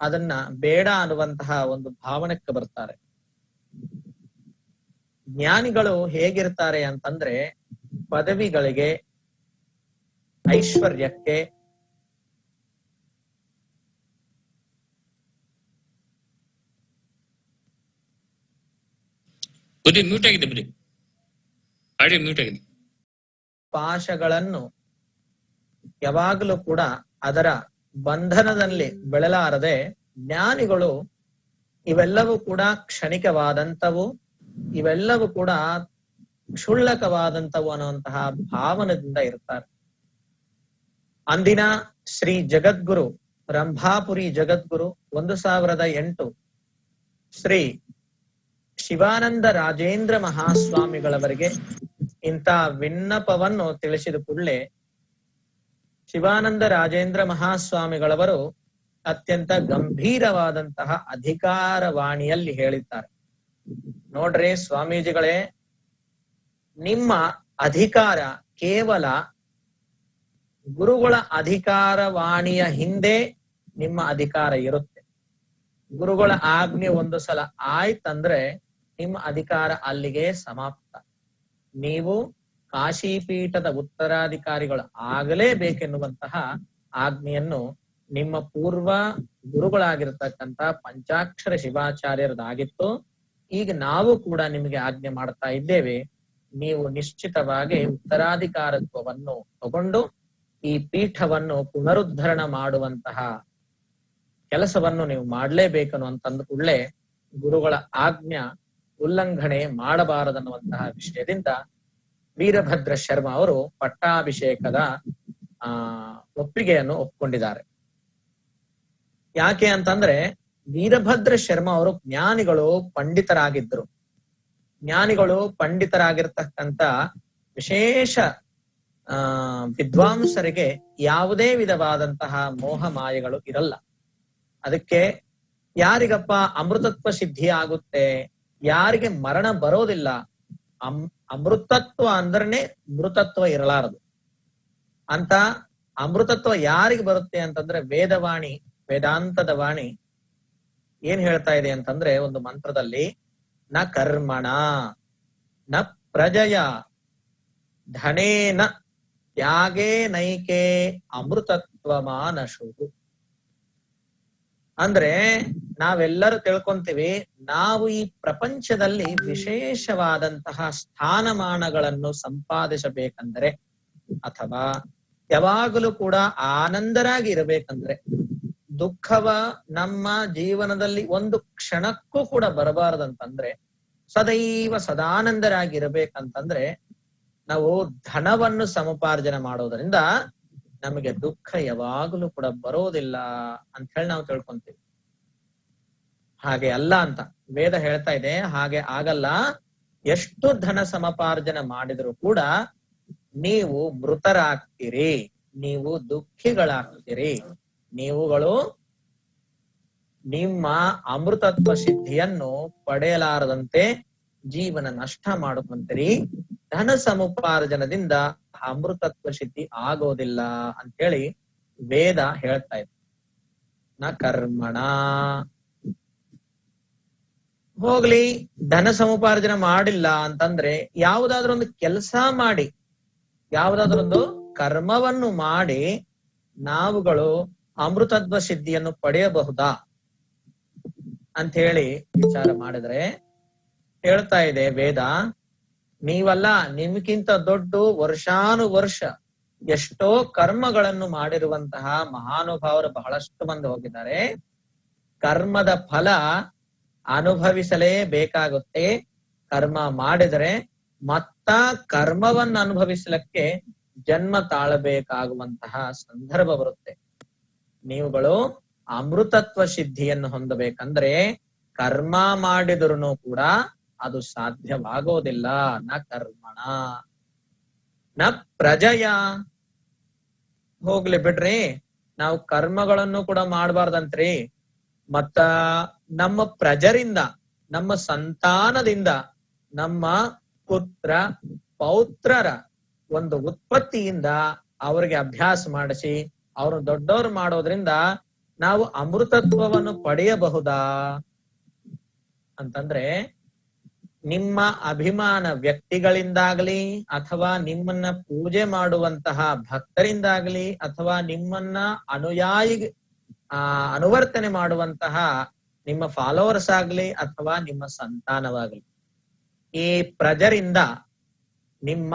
ಅದನ್ನ ಬೇಡ ಅನ್ನುವಂತಹ ಒಂದು ಭಾವನೆಗೆ ಬರ್ತಾರೆ. ಜ್ಞಾನಿಗಳು ಹೇಗಿರ್ತಾರೆ ಅಂತಂದ್ರೆ ಪದವಿಗಳಿಗೆ, ಐಶ್ವರ್ಯಕ್ಕೆ, ಪಾಶಗಳನ್ನು ಯಾವಾಗಲೂ ಕೂಡ ಅದರ ಬಂಧನದಲ್ಲಿ ಬೆಳಲಾರದೆ ಜ್ಞಾನಿಗಳು ಇವೆಲ್ಲವೂ ಕೂಡ ಕ್ಷಣಿಕವಾದಂಥವು, ಇವೆಲ್ಲವೂ ಕೂಡ ಕ್ಷುಲ್ಲಕವಾದಂಥವು ಅನ್ನುವಂತಹ ಭಾವನೆಯಿಂದ ಇರ್ತಾರೆ. ಅಂದಿನ ಶ್ರೀ ಜಗದ್ಗುರು ರಂಭಾಪುರಿ ಜಗದ್ಗುರು 1008 ಶ್ರೀ ಶಿವಾನಂದ ರಾಜೇಂದ್ರ ಮಹಾಸ್ವಾಮಿಗಳವರಿಗೆ ಇಂಥ ವಿನ್ನಪವನ್ನು ತಿಳಿಸಿದ ಕೂಡಲೇ ಶಿವಾನಂದ ರಾಜೇಂದ್ರ ಮಹಾಸ್ವಾಮಿಗಳವರು ಅತ್ಯಂತ ಗಂಭೀರವಾದಂತಹ ಅಧಿಕಾರವಾಣಿಯಲ್ಲಿ ಹೇಳಿದ್ದಾರೆ. ನೋಡ್ರಿ ಸ್ವಾಮೀಜಿಗಳೇ, ನಿಮ್ಮ ಅಧಿಕಾರ ಕೇವಲ ಗುರುಗಳ ಅಧಿಕಾರವಾಣಿಯ ಹಿಂದೆ ನಿಮ್ಮ ಅಧಿಕಾರ ಇರುತ್ತೆ. ಗುರುಗಳ ಆಜ್ಞೆ ಒಂದು ಸಲ ಆಯ್ತಂದ್ರೆ ನಿಮ್ಮ ಅಧಿಕಾರ ಅಲ್ಲಿಗೆ ಸಮಾಪ್ತ. ನೀವು ಕಾಶಿಪೀಠದ ಉತ್ತರಾಧಿಕಾರಿಗಳು ಆಗಲೇಬೇಕೆನ್ನುವಂತಹ ಆಜ್ಞೆಯನ್ನು ನಿಮ್ಮ ಪೂರ್ವ ಗುರುಗಳಾಗಿರ್ತಕ್ಕಂಥ ಪಂಚಾಕ್ಷರ ಶಿವಾಚಾರ್ಯರದಾಗಿತ್ತು. ಈಗ ನಾವು ಕೂಡ ನಿಮಗೆ ಆಜ್ಞೆ ಮಾಡ್ತಾ ಇದ್ದೇವೆ. ನೀವು ನಿಶ್ಚಿತವಾಗಿ ಉತ್ತರಾಧಿಕಾರತ್ವವನ್ನು ತಗೊಂಡು ಈ ಪೀಠವನ್ನು ಪುನರುದ್ಧರಣ ಮಾಡುವಂತಹ ಕೆಲಸವನ್ನು ನೀವು ಮಾಡಲೇಬೇಕನ್ನುವಂತಂದ ಕೂಡಲೇ ಗುರುಗಳ ಆಜ್ಞಾ ಉಲ್ಲಂಘನೆ ಮಾಡಬಾರದನ್ನುವಂತಹ ವಿಷಯದಿಂದ ವೀರಭದ್ರ ಶರ್ಮ ಅವರು ಪಟ್ಟಾಭಿಷೇಕದ ಒಪ್ಪಿಗೆಯನ್ನು ಒಪ್ಕೊಂಡಿದ್ದಾರೆ. ಯಾಕೆ ಅಂತಂದ್ರೆ ವೀರಭದ್ರ ಶರ್ಮ ಅವರು ಜ್ಞಾನಿಗಳು, ಪಂಡಿತರಾಗಿದ್ರು. ಜ್ಞಾನಿಗಳು ಪಂಡಿತರಾಗಿರ್ತಕ್ಕಂಥ ವಿಶೇಷ ವಿದ್ವಾಂಸರಿಗೆ ಯಾವುದೇ ವಿಧವಾದಂತಹ ಮೋಹ ಮಾಯೆಗಳು ಇರಲ್ಲ. ಅದಕ್ಕೆ ಯಾರಿಗಪ್ಪ ಅಮೃತತ್ವ ಸಿದ್ಧಿ ಆಗುತ್ತೆ, ಯಾರಿಗೆ ಮರಣ ಬರೋದಿಲ್ಲ, ಅಮೃತತ್ವ ಅಂದ್ರನೆ ಮೃತತ್ವ ಇರಲಾರದು ಅಂತ ಅಮೃತತ್ವ ಯಾರಿಗೆ ಬರುತ್ತೆ ಅಂತಂದ್ರೆ ವೇದವಾಣಿ, ವೇದಾಂತದ ವಾಣಿ ಏನ್ ಹೇಳ್ತಾ ಇದೆ ಅಂತಂದ್ರೆ ಒಂದು ಮಂತ್ರದಲ್ಲಿ ನ ಕರ್ಮಣ ನ ಪ್ರಜಯ ಧನೇನ ತ್ಯಾಗೇ ನೈಕೆ ಅಮೃತತ್ವ ಮಾನಶು. ಅಂದ್ರೆ ನಾವೆಲ್ಲರೂ ತಿಳ್ಕೊಂತೀವಿ, ನಾವು ಈ ಪ್ರಪಂಚದಲ್ಲಿ ವಿಶೇಷವಾದಂತಹ ಸ್ಥಾನಮಾನಗಳನ್ನು ಸಂಪಾದಿಸಬೇಕಂದ್ರೆ ಅಥವಾ ಯಾವಾಗಲೂ ಕೂಡ ಆನಂದರಾಗಿ ಇರಬೇಕಂದ್ರೆ, ದುಃಖವ ನಮ್ಮ ಜೀವನದಲ್ಲಿ ಒಂದು ಕ್ಷಣಕ್ಕೂ ಕೂಡ ಬರಬಾರದಂತಂದ್ರೆ, ಸದೈವ ಸದಾನಂದರಾಗಿ ಇರಬೇಕಂತಂದ್ರೆ ನಾವು ಧನವನ್ನು ಸಮಪಾರ್ಜನೆ ಮಾಡೋದ್ರಿಂದ ನಮಗೆ ದುಃಖ ಯಾವಾಗಲೂ ಕೂಡ ಬರೋದಿಲ್ಲ ಅಂತ ಹೇಳಿ ನಾವು ತಿಳ್ಕೊಂತೀವಿ. ಹಾಗೆ ಅಲ್ಲ ಅಂತ ವೇದ ಹೇಳ್ತಾ ಇದೆ. ಹಾಗೆ ಆಗಲ್ಲ. ಎಷ್ಟು ಧನ ಸಮಪಾರ್ಜನೆ ಮಾಡಿದ್ರು ಕೂಡ ನೀವು ಮೃತರಾಗ್ತೀರಿ, ನೀವು ದುಃಖಿಗಳಾಗ್ತೀರಿ. ನೀವುಗಳು ನಿಮ್ಮ ಅಮೃತತ್ವ ಸಿದ್ಧಿಯನ್ನು ಪಡೆಯಲಾರದಂತೆ ಜೀವನ ನಷ್ಟ ಮಾಡ್ಕೊಂತೀರಿ. ಧನ ಸಮುಪಾರ್ಜನದಿಂದ ಅಮೃತತ್ವ ಸಿದ್ಧಿ ಆಗೋದಿಲ್ಲ ಅಂತೇಳಿ ವೇದ ಹೇಳ್ತಾ ಇದೆ. ನ ಕರ್ಮಣ. ಹೋಗ್ಲಿ, ಧನ ಸಮುಪಾರ್ಜನೆ ಮಾಡಿಲ್ಲ ಅಂತಂದ್ರೆ ಯಾವುದಾದ್ರೊಂದು ಕೆಲಸ ಮಾಡಿ, ಯಾವುದಾದ್ರೊಂದು ಕರ್ಮವನ್ನು ಮಾಡಿ ನಾವುಗಳು ಅಮೃತತ್ವ ಸಿದ್ಧಿಯನ್ನು ಪಡೆಯಬಹುದಾ ಅಂತ ಹೇಳಿ ವಿಚಾರ ಮಾಡಿದ್ರೆ ಹೇಳ್ತಾ ಇದೆ ವೇದ, ನೀವಲ್ಲ, ನಿಮ್ಗಿಂತ ದೊಡ್ಡ ವರ್ಷಾನುವರ್ಷ ಎಷ್ಟೋ ಕರ್ಮಗಳನ್ನು ಮಾಡಿರುವಂತಹ ಮಹಾನುಭಾವರು ಬಹಳಷ್ಟು ಮಂದಿ ಹೋಗಿದ್ದಾರೆ. ಕರ್ಮದ ಫಲ ಅನುಭವಿಸಲೇ ಬೇಕಾಗುತ್ತೆ. ಕರ್ಮ ಮಾಡಿದರೆ ಮತ್ತ ಕರ್ಮವನ್ನು ಅನುಭವಿಸಲಿಕ್ಕೆ ಜನ್ಮ ತಾಳಬೇಕಾಗುವಂತಹ ಸಂದರ್ಭ ಬರುತ್ತೆ. ನೀವುಗಳು ಅಮೃತತ್ವ ಸಿದ್ಧಿಯನ್ನು ಹೊಂದಬೇಕಂದ್ರೆ ಕರ್ಮ ಮಾಡಿದ್ರು ಕೂಡ ಅದು ಸಾಧ್ಯವಾಗೋದಿಲ್ಲ. ನ ಕರ್ಮಣ ನ ಪ್ರಜಯ. ಹೋಗ್ಲಿ ಬಿಡ್ರಿ, ನಾವು ಕರ್ಮಗಳನ್ನು ಕೂಡ ಮಾಡಬಾರ್ದಂತ್ರಿ. ಮತ್ತ ನಮ್ಮ ಪ್ರಜರಿಂದ, ನಮ್ಮ ಸಂತಾನದಿಂದ, ನಮ್ಮ ಪುತ್ರ ಪೌತ್ರರ ಒಂದು ಉತ್ಪತ್ತಿಯಿಂದ ಅವರಿಗೆ ಅಭ್ಯಾಸ ಮಾಡಿಸಿ ಅವರು ದೊಡ್ಡವರು ಮಾಡೋದ್ರಿಂದ ನಾವು ಅಮೃತತ್ವವನ್ನು ಪಡೆಯಬಹುದಾ ಅಂತಂದ್ರೆ, ನಿಮ್ಮ ಅಭಿಮಾನ ವ್ಯಕ್ತಿಗಳಿಂದಾಗ್ಲಿ ಅಥವಾ ನಿಮ್ಮನ್ನ ಪೂಜೆ ಮಾಡುವಂತಹ ಭಕ್ತರಿಂದಾಗ್ಲಿ ಅಥವಾ ನಿಮ್ಮನ್ನ ಅನುವರ್ತನೆ ಮಾಡುವಂತಹ ನಿಮ್ಮ ಫಾಲೋವರ್ಸ್ ಆಗ್ಲಿ ಅಥವಾ ನಿಮ್ಮ ಸಂತಾನವಾಗ್ಲಿ, ಈ ಪ್ರಜರಿಂದ ನಿಮ್ಮ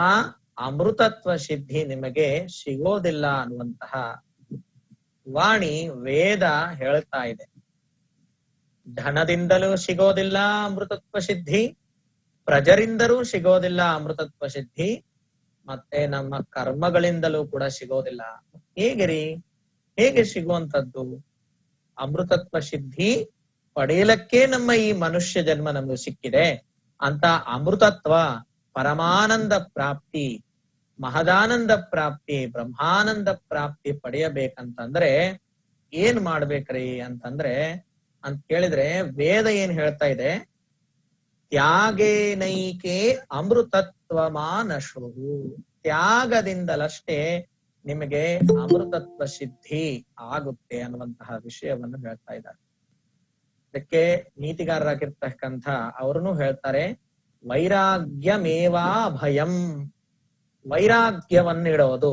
ಅಮೃತತ್ವ ಸಿದ್ಧಿ ನಿಮಗೆ ಸಿಗೋದಿಲ್ಲ ಅನ್ನುವಂತಹ ವಾಣಿ ವೇದ ಹೇಳ್ತಾ ಇದೆ. ಧನದಿಂದಲೂ ಸಿಗೋದಿಲ್ಲ ಅಮೃತತ್ವ ಸಿದ್ಧಿ, ಪ್ರಜರಿಂದಲೂ ಸಿಗೋದಿಲ್ಲ ಅಮೃತತ್ವ ಸಿದ್ಧಿ, ಮತ್ತೆ ನಮ್ಮ ಕರ್ಮಗಳಿಂದಲೂ ಕೂಡ ಸಿಗೋದಿಲ್ಲ. ಹೇಗೆ ಸಿಗುವಂತದ್ದು? ಅಮೃತತ್ವ ಸಿದ್ಧಿ ಪಡೆಯಲಕ್ಕೆ ನಮ್ಮ ಈ ಮನುಷ್ಯ ಜನ್ಮ ನಮಗೆ ಸಿಕ್ಕಿದೆ ಅಂತ ಅಮೃತತ್ವ, ಪರಮಾನಂದ ಪ್ರಾಪ್ತಿ, ಮಹದಾನಂದ ಪ್ರಾಪ್ತಿ, ಬ್ರಹ್ಮಾನಂದ ಪ್ರಾಪ್ತಿ ಪಡೆಯಬೇಕಂತಂದ್ರೆ ಏನ್ ಮಾಡ್ಬೇಕ್ರಿ ಅಂತಂದ್ರೆ ಅಂತ ಕೇಳಿದ್ರೆ ವೇದ ಏನ್ ಹೇಳ್ತಾ ಇದೆ? ತ್ಯಾಗೇನೈಕೆ ಅಮೃತತ್ವ ಮಾನಶು. ತ್ಯಾಗದಿಂದಲಷ್ಟೇ ನಿಮಗೆ ಅಮೃತತ್ವ ಸಿದ್ಧಿ ಆಗುತ್ತೆ ಅನ್ನುವಂತಹ ವಿಷಯವನ್ನು ಹೇಳ್ತಾ ಇದ್ದಾರೆ. ಅದಕ್ಕೆ ನೀತಿಗಾರರಾಗಿರ್ತಕ್ಕಂಥ ಅವ್ರನ್ನು ಹೇಳ್ತಾರೆ, ವೈರಾಗ್ಯಮೇವಾ ಭಯಂ. ವೈರಾಗ್ಯವನ್ನಿಡೋದು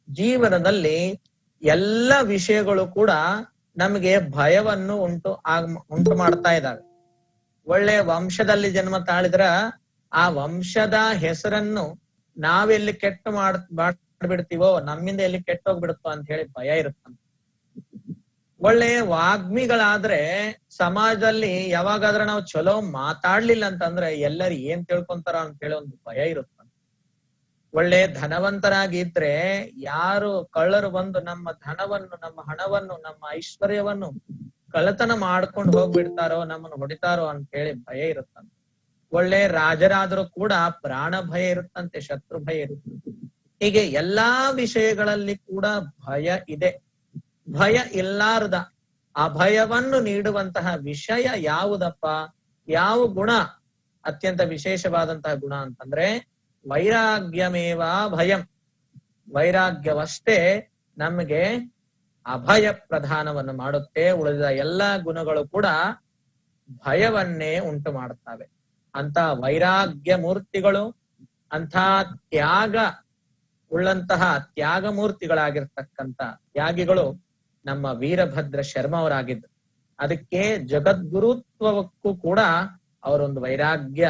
ಜೀವನದಲ್ಲಿ ಎಲ್ಲ ವಿಷಯಗಳು ಕೂಡ ನಮಗೆ ಭಯವನ್ನು ಉಂಟು ಮಾಡ್ತಾ ಇದ್ದಾವೆ. ಒಳ್ಳೆ ವಂಶದಲ್ಲಿ ಜನ್ಮ ತಾಳಿದ್ರ ಆ ವಂಶದ ಹೆಸರನ್ನು ನಾವೆಲ್ಲಿ ಕೆಟ್ಟು ಮಾಡ್ಬಿಡ್ತೀವೋ, ನಮ್ಮಿಂದ ಎಲ್ಲಿ ಕೆಟ್ಟೋಗ್ಬಿಡುತ್ತೋ ಅಂತ ಹೇಳಿ ಭಯ ಇರುತ್ತಂತ. ಒಳ್ಳೆ ವಾಗ್ಮಿಗಳಾದ್ರೆ ಸಮಾಜದಲ್ಲಿ ಯಾವಾಗಾದ್ರೆ ನಾವು ಚಲೋ ಮಾತಾಡ್ಲಿಲ್ಲ ಅಂತಂದ್ರೆ ಎಲ್ಲರೂ ಏನ್ ತಿಳ್ಕೊಂತಾರ ಅಂತ ಹೇಳಿ ಒಂದು ಭಯ ಇರುತ್ತ. ಒಳ್ಳೆ ಧನವಂತರಾಗಿದ್ರೆ ಯಾರು ಕಳ್ಳರು ಬಂದು ನಮ್ಮ ಧನವನ್ನು, ನಮ್ಮ ಹಣವನ್ನು, ನಮ್ಮ ಐಶ್ವರ್ಯವನ್ನು ಕಳ್ಳತನ ಮಾಡ್ಕೊಂಡು ಹೋಗ್ಬಿಡ್ತಾರೋ, ನಮ್ಮನ್ನು ಹೊಡಿತಾರೋ ಅಂತ ಹೇಳಿ ಭಯ ಇರುತ್ತಂತೆ. ಒಳ್ಳೆ ರಾಜರಾದ್ರೂ ಕೂಡ ಪ್ರಾಣ ಭಯ ಇರುತ್ತಂತೆ, ಶತ್ರು ಭಯ ಇರುತ್ತಂತೆ. ಹೀಗೆ ಎಲ್ಲಾ ವಿಷಯಗಳಲ್ಲಿ ಕೂಡ ಭಯ ಇದೆ. ಭಯ ಇಲ್ಲಾರ್ದ ಅಭಯವನ್ನು ನೀಡುವಂತಹ ವಿಷಯ ಯಾವುದಪ್ಪ? ಯಾವ ಗುಣ ಅತ್ಯಂತ ವಿಶೇಷವಾದಂತಹ ಗುಣ ಅಂತಂದ್ರೆ ವೈರಾಗ್ಯಮೇವ ಭಯಂ. ವೈರಾಗ್ಯವಷ್ಟೇ ನಮಗೆ ಅಭಯ ಪ್ರಧಾನವನ್ನು ಮಾಡುತ್ತೆ. ಉಳಿದ ಎಲ್ಲಾ ಗುಣಗಳು ಕೂಡ ಭಯವನ್ನೇ ಉಂಟು ಮಾಡುತ್ತವೆ. ಅಂತ ವೈರಾಗ್ಯ ಮೂರ್ತಿಗಳು, ಅಂಥ ತ್ಯಾಗ ಉಳ್ಳಂತಹ ತ್ಯಾಗ ಮೂರ್ತಿಗಳಾಗಿರ್ತಕ್ಕಂಥ ತ್ಯಾಗಿಗಳು ನಮ್ಮ ವೀರಭದ್ರ ಶರ್ಮ ಅವರಾಗಿದ್ರು. ಅದಕ್ಕೆ ಜಗದ್ಗುರುತ್ವಕ್ಕೂ ಕೂಡ ಅವರೊಂದು ವೈರಾಗ್ಯ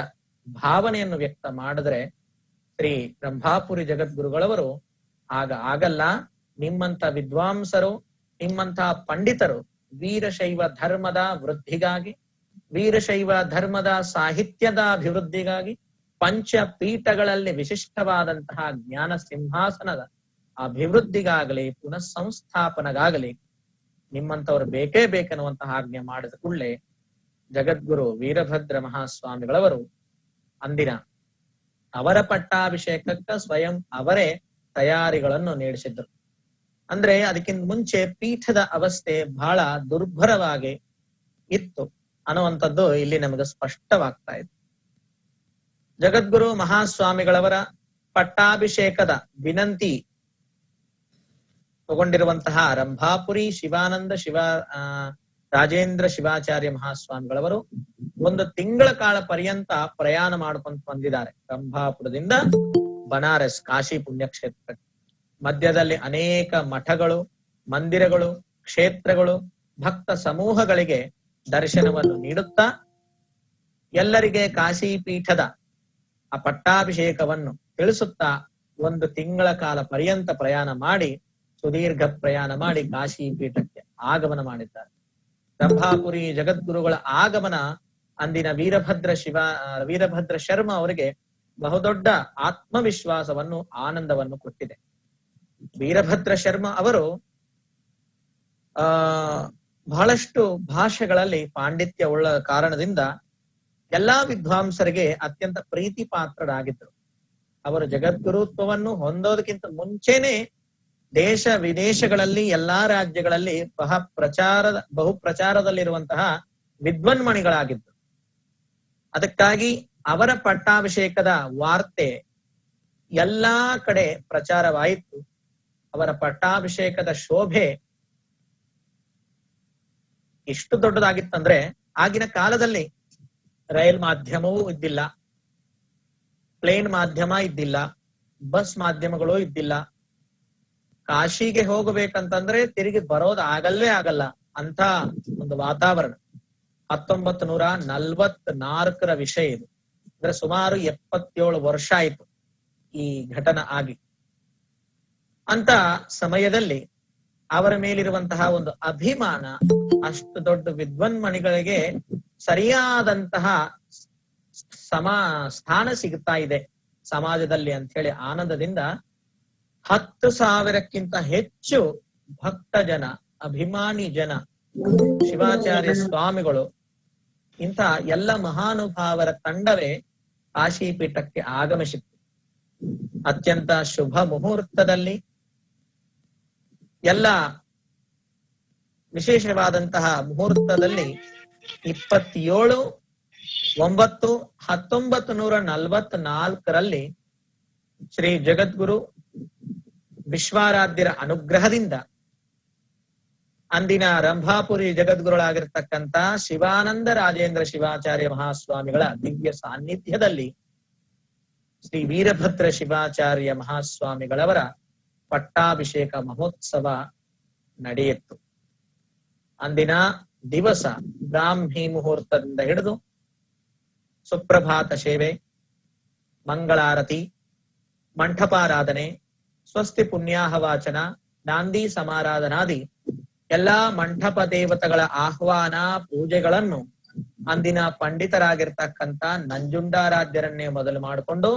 ಭಾವನೆಯನ್ನು ವ್ಯಕ್ತ ಮಾಡಿದ್ರೆ ಶ್ರೀ ರಂಭಾಪುರಿ ಜಗದ್ಗುರುಗಳವರು ಆಗಲ್ಲ, ನಿಮ್ಮಂತ ವಿದ್ವಾಂಸರು, ನಿಮ್ಮಂತಹ ಪಂಡಿತರು ವೀರಶೈವ ಧರ್ಮದ ವೃದ್ಧಿಗಾಗಿ, ವೀರಶೈವ ಧರ್ಮದ ಸಾಹಿತ್ಯದ ಅಭಿವೃದ್ಧಿಗಾಗಿ, ಪಂಚಪೀಠಗಳಲ್ಲಿ ವಿಶಿಷ್ಟವಾದಂತಹ ಜ್ಞಾನ ಸಿಂಹಾಸನದ ಅಭಿವೃದ್ಧಿಗಾಗಲಿ ಪುನಃ ಸಂಸ್ಥಾಪನೆಗಾಗಲಿ ನಿಮ್ಮಂತವ್ರು ಬೇಕೇ ಬೇಕನ್ನುವಂತಹ ಆಜ್ಞೆ ಮಾಡಿದ ಕೂಡಲೇ ಜಗದ್ಗುರು ವೀರಭದ್ರ ಮಹಾಸ್ವಾಮಿಗಳವರು ಅಂದಿನ ಅವರ ಪಟ್ಟಾಭಿಷೇಕಕ್ಕ ಸ್ವಯಂ ಅವರೇ ತಯಾರಿಗಳನ್ನು ನಡೆಸಿದ್ರು. ಅಂದ್ರೆ ಅದಕ್ಕಿಂತ ಮುಂಚೆ ಪೀಠದ ಅವಸ್ಥೆ ಬಹಳ ದುರ್ಭರವಾಗಿ ಇತ್ತು ಅನ್ನುವಂಥದ್ದು ಇಲ್ಲಿ ನಮಗೆ ಸ್ಪಷ್ಟವಾಗ್ತಾ ಇದೆ. ಜಗದ್ಗುರು ಮಹಾಸ್ವಾಮಿಗಳವರ ಪಟ್ಟಾಭಿಷೇಕದ ವಿನಂತಿ ತಗೊಂಡಿರುವಂತಹ ರಂಭಾಪುರಿ ಶಿವಾನಂದ ರಾಜೇಂದ್ರ ಶಿವಾಚಾರ್ಯ ಮಹಾಸ್ವಾಮಿಗಳವರು ಒಂದು ತಿಂಗಳ ಕಾಲ ಪರ್ಯಂತ ಪ್ರಯಾಣ ಮಾಡ್ಕೊಂತ ಬಂದಿದ್ದಾರೆ ರಂಭಾಪುರದಿಂದ ಬನಾರಸ್ ಕಾಶಿ ಪುಣ್ಯಕ್ಷೇತ್ರಕ್ಕೆ. ಮಧ್ಯದಲ್ಲಿ ಅನೇಕ ಮಠಗಳು, ಮಂದಿರಗಳು, ಕ್ಷೇತ್ರಗಳು, ಭಕ್ತ ಸಮೂಹಗಳಿಗೆ ದರ್ಶನವನ್ನು ನೀಡುತ್ತಾ ಎಲ್ಲರಿಗೆ ಕಾಶಿ ಪೀಠದ ಆ ಪಟ್ಟಾಭಿಷೇಕವನ್ನು ತಿಳಿಸುತ್ತಾ ಒಂದು ತಿಂಗಳ ಕಾಲ ಪರ್ಯಂತ ಪ್ರಯಾಣ ಮಾಡಿ, ಸುದೀರ್ಘ ಪ್ರಯಾಣ ಮಾಡಿ ಕಾಶಿ ಪೀಠಕ್ಕೆ ಆಗಮನ ಮಾಡಿದ್ದಾರೆ. ರಂಭಾಪುರಿ ಜಗದ್ಗುರುಗಳ ಆಗಮನ ಅಂದಿನ ವೀರಭದ್ರ ಶರ್ಮ ಅವರಿಗೆ ಬಹುದೊಡ್ಡ ಆತ್ಮವಿಶ್ವಾಸವನ್ನು, ಆನಂದವನ್ನು ಕೊಟ್ಟಿದೆ. ವೀರಭದ್ರ ಶರ್ಮ ಅವರು ಬಹಳಷ್ಟು ಭಾಷೆಗಳಲ್ಲಿ ಪಾಂಡಿತ್ಯ ಉಳ್ಳ ಕಾರಣದಿಂದ ಎಲ್ಲಾ ವಿದ್ವಾಂಸರಿಗೆ ಅತ್ಯಂತ ಪ್ರೀತಿ ಪಾತ್ರರಾಗಿದ್ರು. ಅವರು ಜಗದ್ಗುರುತ್ವವನ್ನು ಹೊಂದೋದಕ್ಕಿಂತ ಮುಂಚೆನೆ ದೇಶ ವಿದೇಶಗಳಲ್ಲಿ ಎಲ್ಲಾ ರಾಜ್ಯಗಳಲ್ಲಿ ಬಹು ಪ್ರಚಾರದಲ್ಲಿರುವಂತಹ ವಿದ್ವನ್ಮಣಿಗಳಾಗಿದ್ರು. ಅದಕ್ಕಾಗಿ ಅವರ ಪಟ್ಟಾಭಿಷೇಕದ ವಾರ್ತೆ ಎಲ್ಲಾ ಕಡೆ ಪ್ರಚಾರವಾಯಿತು. ಅವರ ಪಟ್ಟಾಭಿಷೇಕದ ಶೋಭೆ ಎಷ್ಟು ದೊಡ್ಡದಾಗಿತ್ತಂದ್ರೆ ಆಗಿನ ಕಾಲದಲ್ಲಿ ರೈಲ್ ಮಾಧ್ಯಮವೂ ಇದ್ದಿಲ್ಲ, ಪ್ಲೇನ್ ಮಾಧ್ಯಮ ಇದ್ದಿಲ್ಲ, ಬಸ್ ಮಾಧ್ಯಮಗಳು ಇದ್ದಿಲ್ಲ. ಕಾಶಿಗೆ ಹೋಗಬೇಕಂತಂದ್ರೆ ತಿರುಗಿ ಬರೋದು ಆಗಲ್ಲ ಅಂತ ಒಂದು ವಾತಾವರಣ. 1944 ವಿಷಯ ಇದು. ಅಂದ್ರೆ ಸುಮಾರು 77 ವರ್ಷ ಆಯ್ತು ಈ ಘಟನೆ ಆಗಿ. ಅಂತ ಸಮಯದಲ್ಲಿ ಅವರ ಮೇಲಿರುವಂತಹ ಒಂದು ಅಭಿಮಾನ, ಅಷ್ಟು ದೊಡ್ಡ ವಿದ್ವನ್ಮಣಿಗಳಿಗೆ ಸರಿಯಾದಂತಹ ಸ್ಥಾನ ಸಿಗ್ತಾ ಇದೆ, ಸಮಾಜದಲ್ಲಿ ಅಂತ ಹೇಳಿ ಆನಂದದಿಂದ 10,000ಕ್ಕಿಂತ ಹೆಚ್ಚು ಭಕ್ತ ಜನ, ಅಭಿಮಾನಿ ಜನ, ಶಿವಾಚಾರ್ಯ ಸ್ವಾಮಿಗಳು, ಇಂಥ ಎಲ್ಲ ಮಹಾನುಭಾವರ ತಂಡವೇ ಕಾಶೀಪೀಠಕ್ಕೆ ಆಗಮಿಸಿತ್ತು. ಅತ್ಯಂತ ಶುಭ ಮುಹೂರ್ತದಲ್ಲಿ ಎಲ್ಲ ವಿಶೇಷವಾದಂತಹ ಮುಹೂರ್ತದಲ್ಲಿ 27/9/1944 ಶ್ರೀ ಜಗದ್ಗುರು ವಿಶ್ವಾರಾಧ್ಯರ ಅನುಗ್ರಹದಿಂದ ಅಂದಿನ ರಂಭಾಪುರಿ ಜಗದ್ಗುರುಗಳಾಗಿರ್ತಕ್ಕಂಥ ಶಿವಾನಂದ ರಾಜೇಂದ್ರ ಶಿವಾಚಾರ್ಯ ಮಹಾಸ್ವಾಮಿಗಳ ದಿವ್ಯ ಸಾನ್ನಿಧ್ಯದಲ್ಲಿ ಶ್ರೀ ವೀರಭದ್ರ ಶಿವಾಚಾರ್ಯ ಮಹಾಸ್ವಾಮಿಗಳವರ ಪಟ್ಟಾಭಿಷೇಕ ಮಹೋತ್ಸವ ನಡೆಯಿತು. ಅಂದಿನ ದಿವಸ ಬ್ರಾಹ್ಮಿ ಮುಹೂರ್ತದಿಂದ ಹಿಡಿದು ಸುಪ್ರಭಾತ ಸೇವೆ, ಮಂಗಳಾರತಿ, ಮಂಟಪಾರಾಧನೆ, ಸ್ವಸ್ತಿ ಪುಣ್ಯಾಹ ವಾಚನ, ನಾಂದಿ ಸಮಾರಾಧನಾದಿ ಎಲ್ಲಾ ಮಂಟಪ ದೇವತೆಗಳ ಆಹ್ವಾನ ಪೂಜೆಗಳನ್ನು ಅಂದಿನ ಪಂಡಿತರಾಗಿರ್ತಕ್ಕಂಥ ನಂಜುಂಡಾರಾಧ್ಯರನ್ನೇ ಮೊದಲು ಮಾಡಿಕೊಂಡು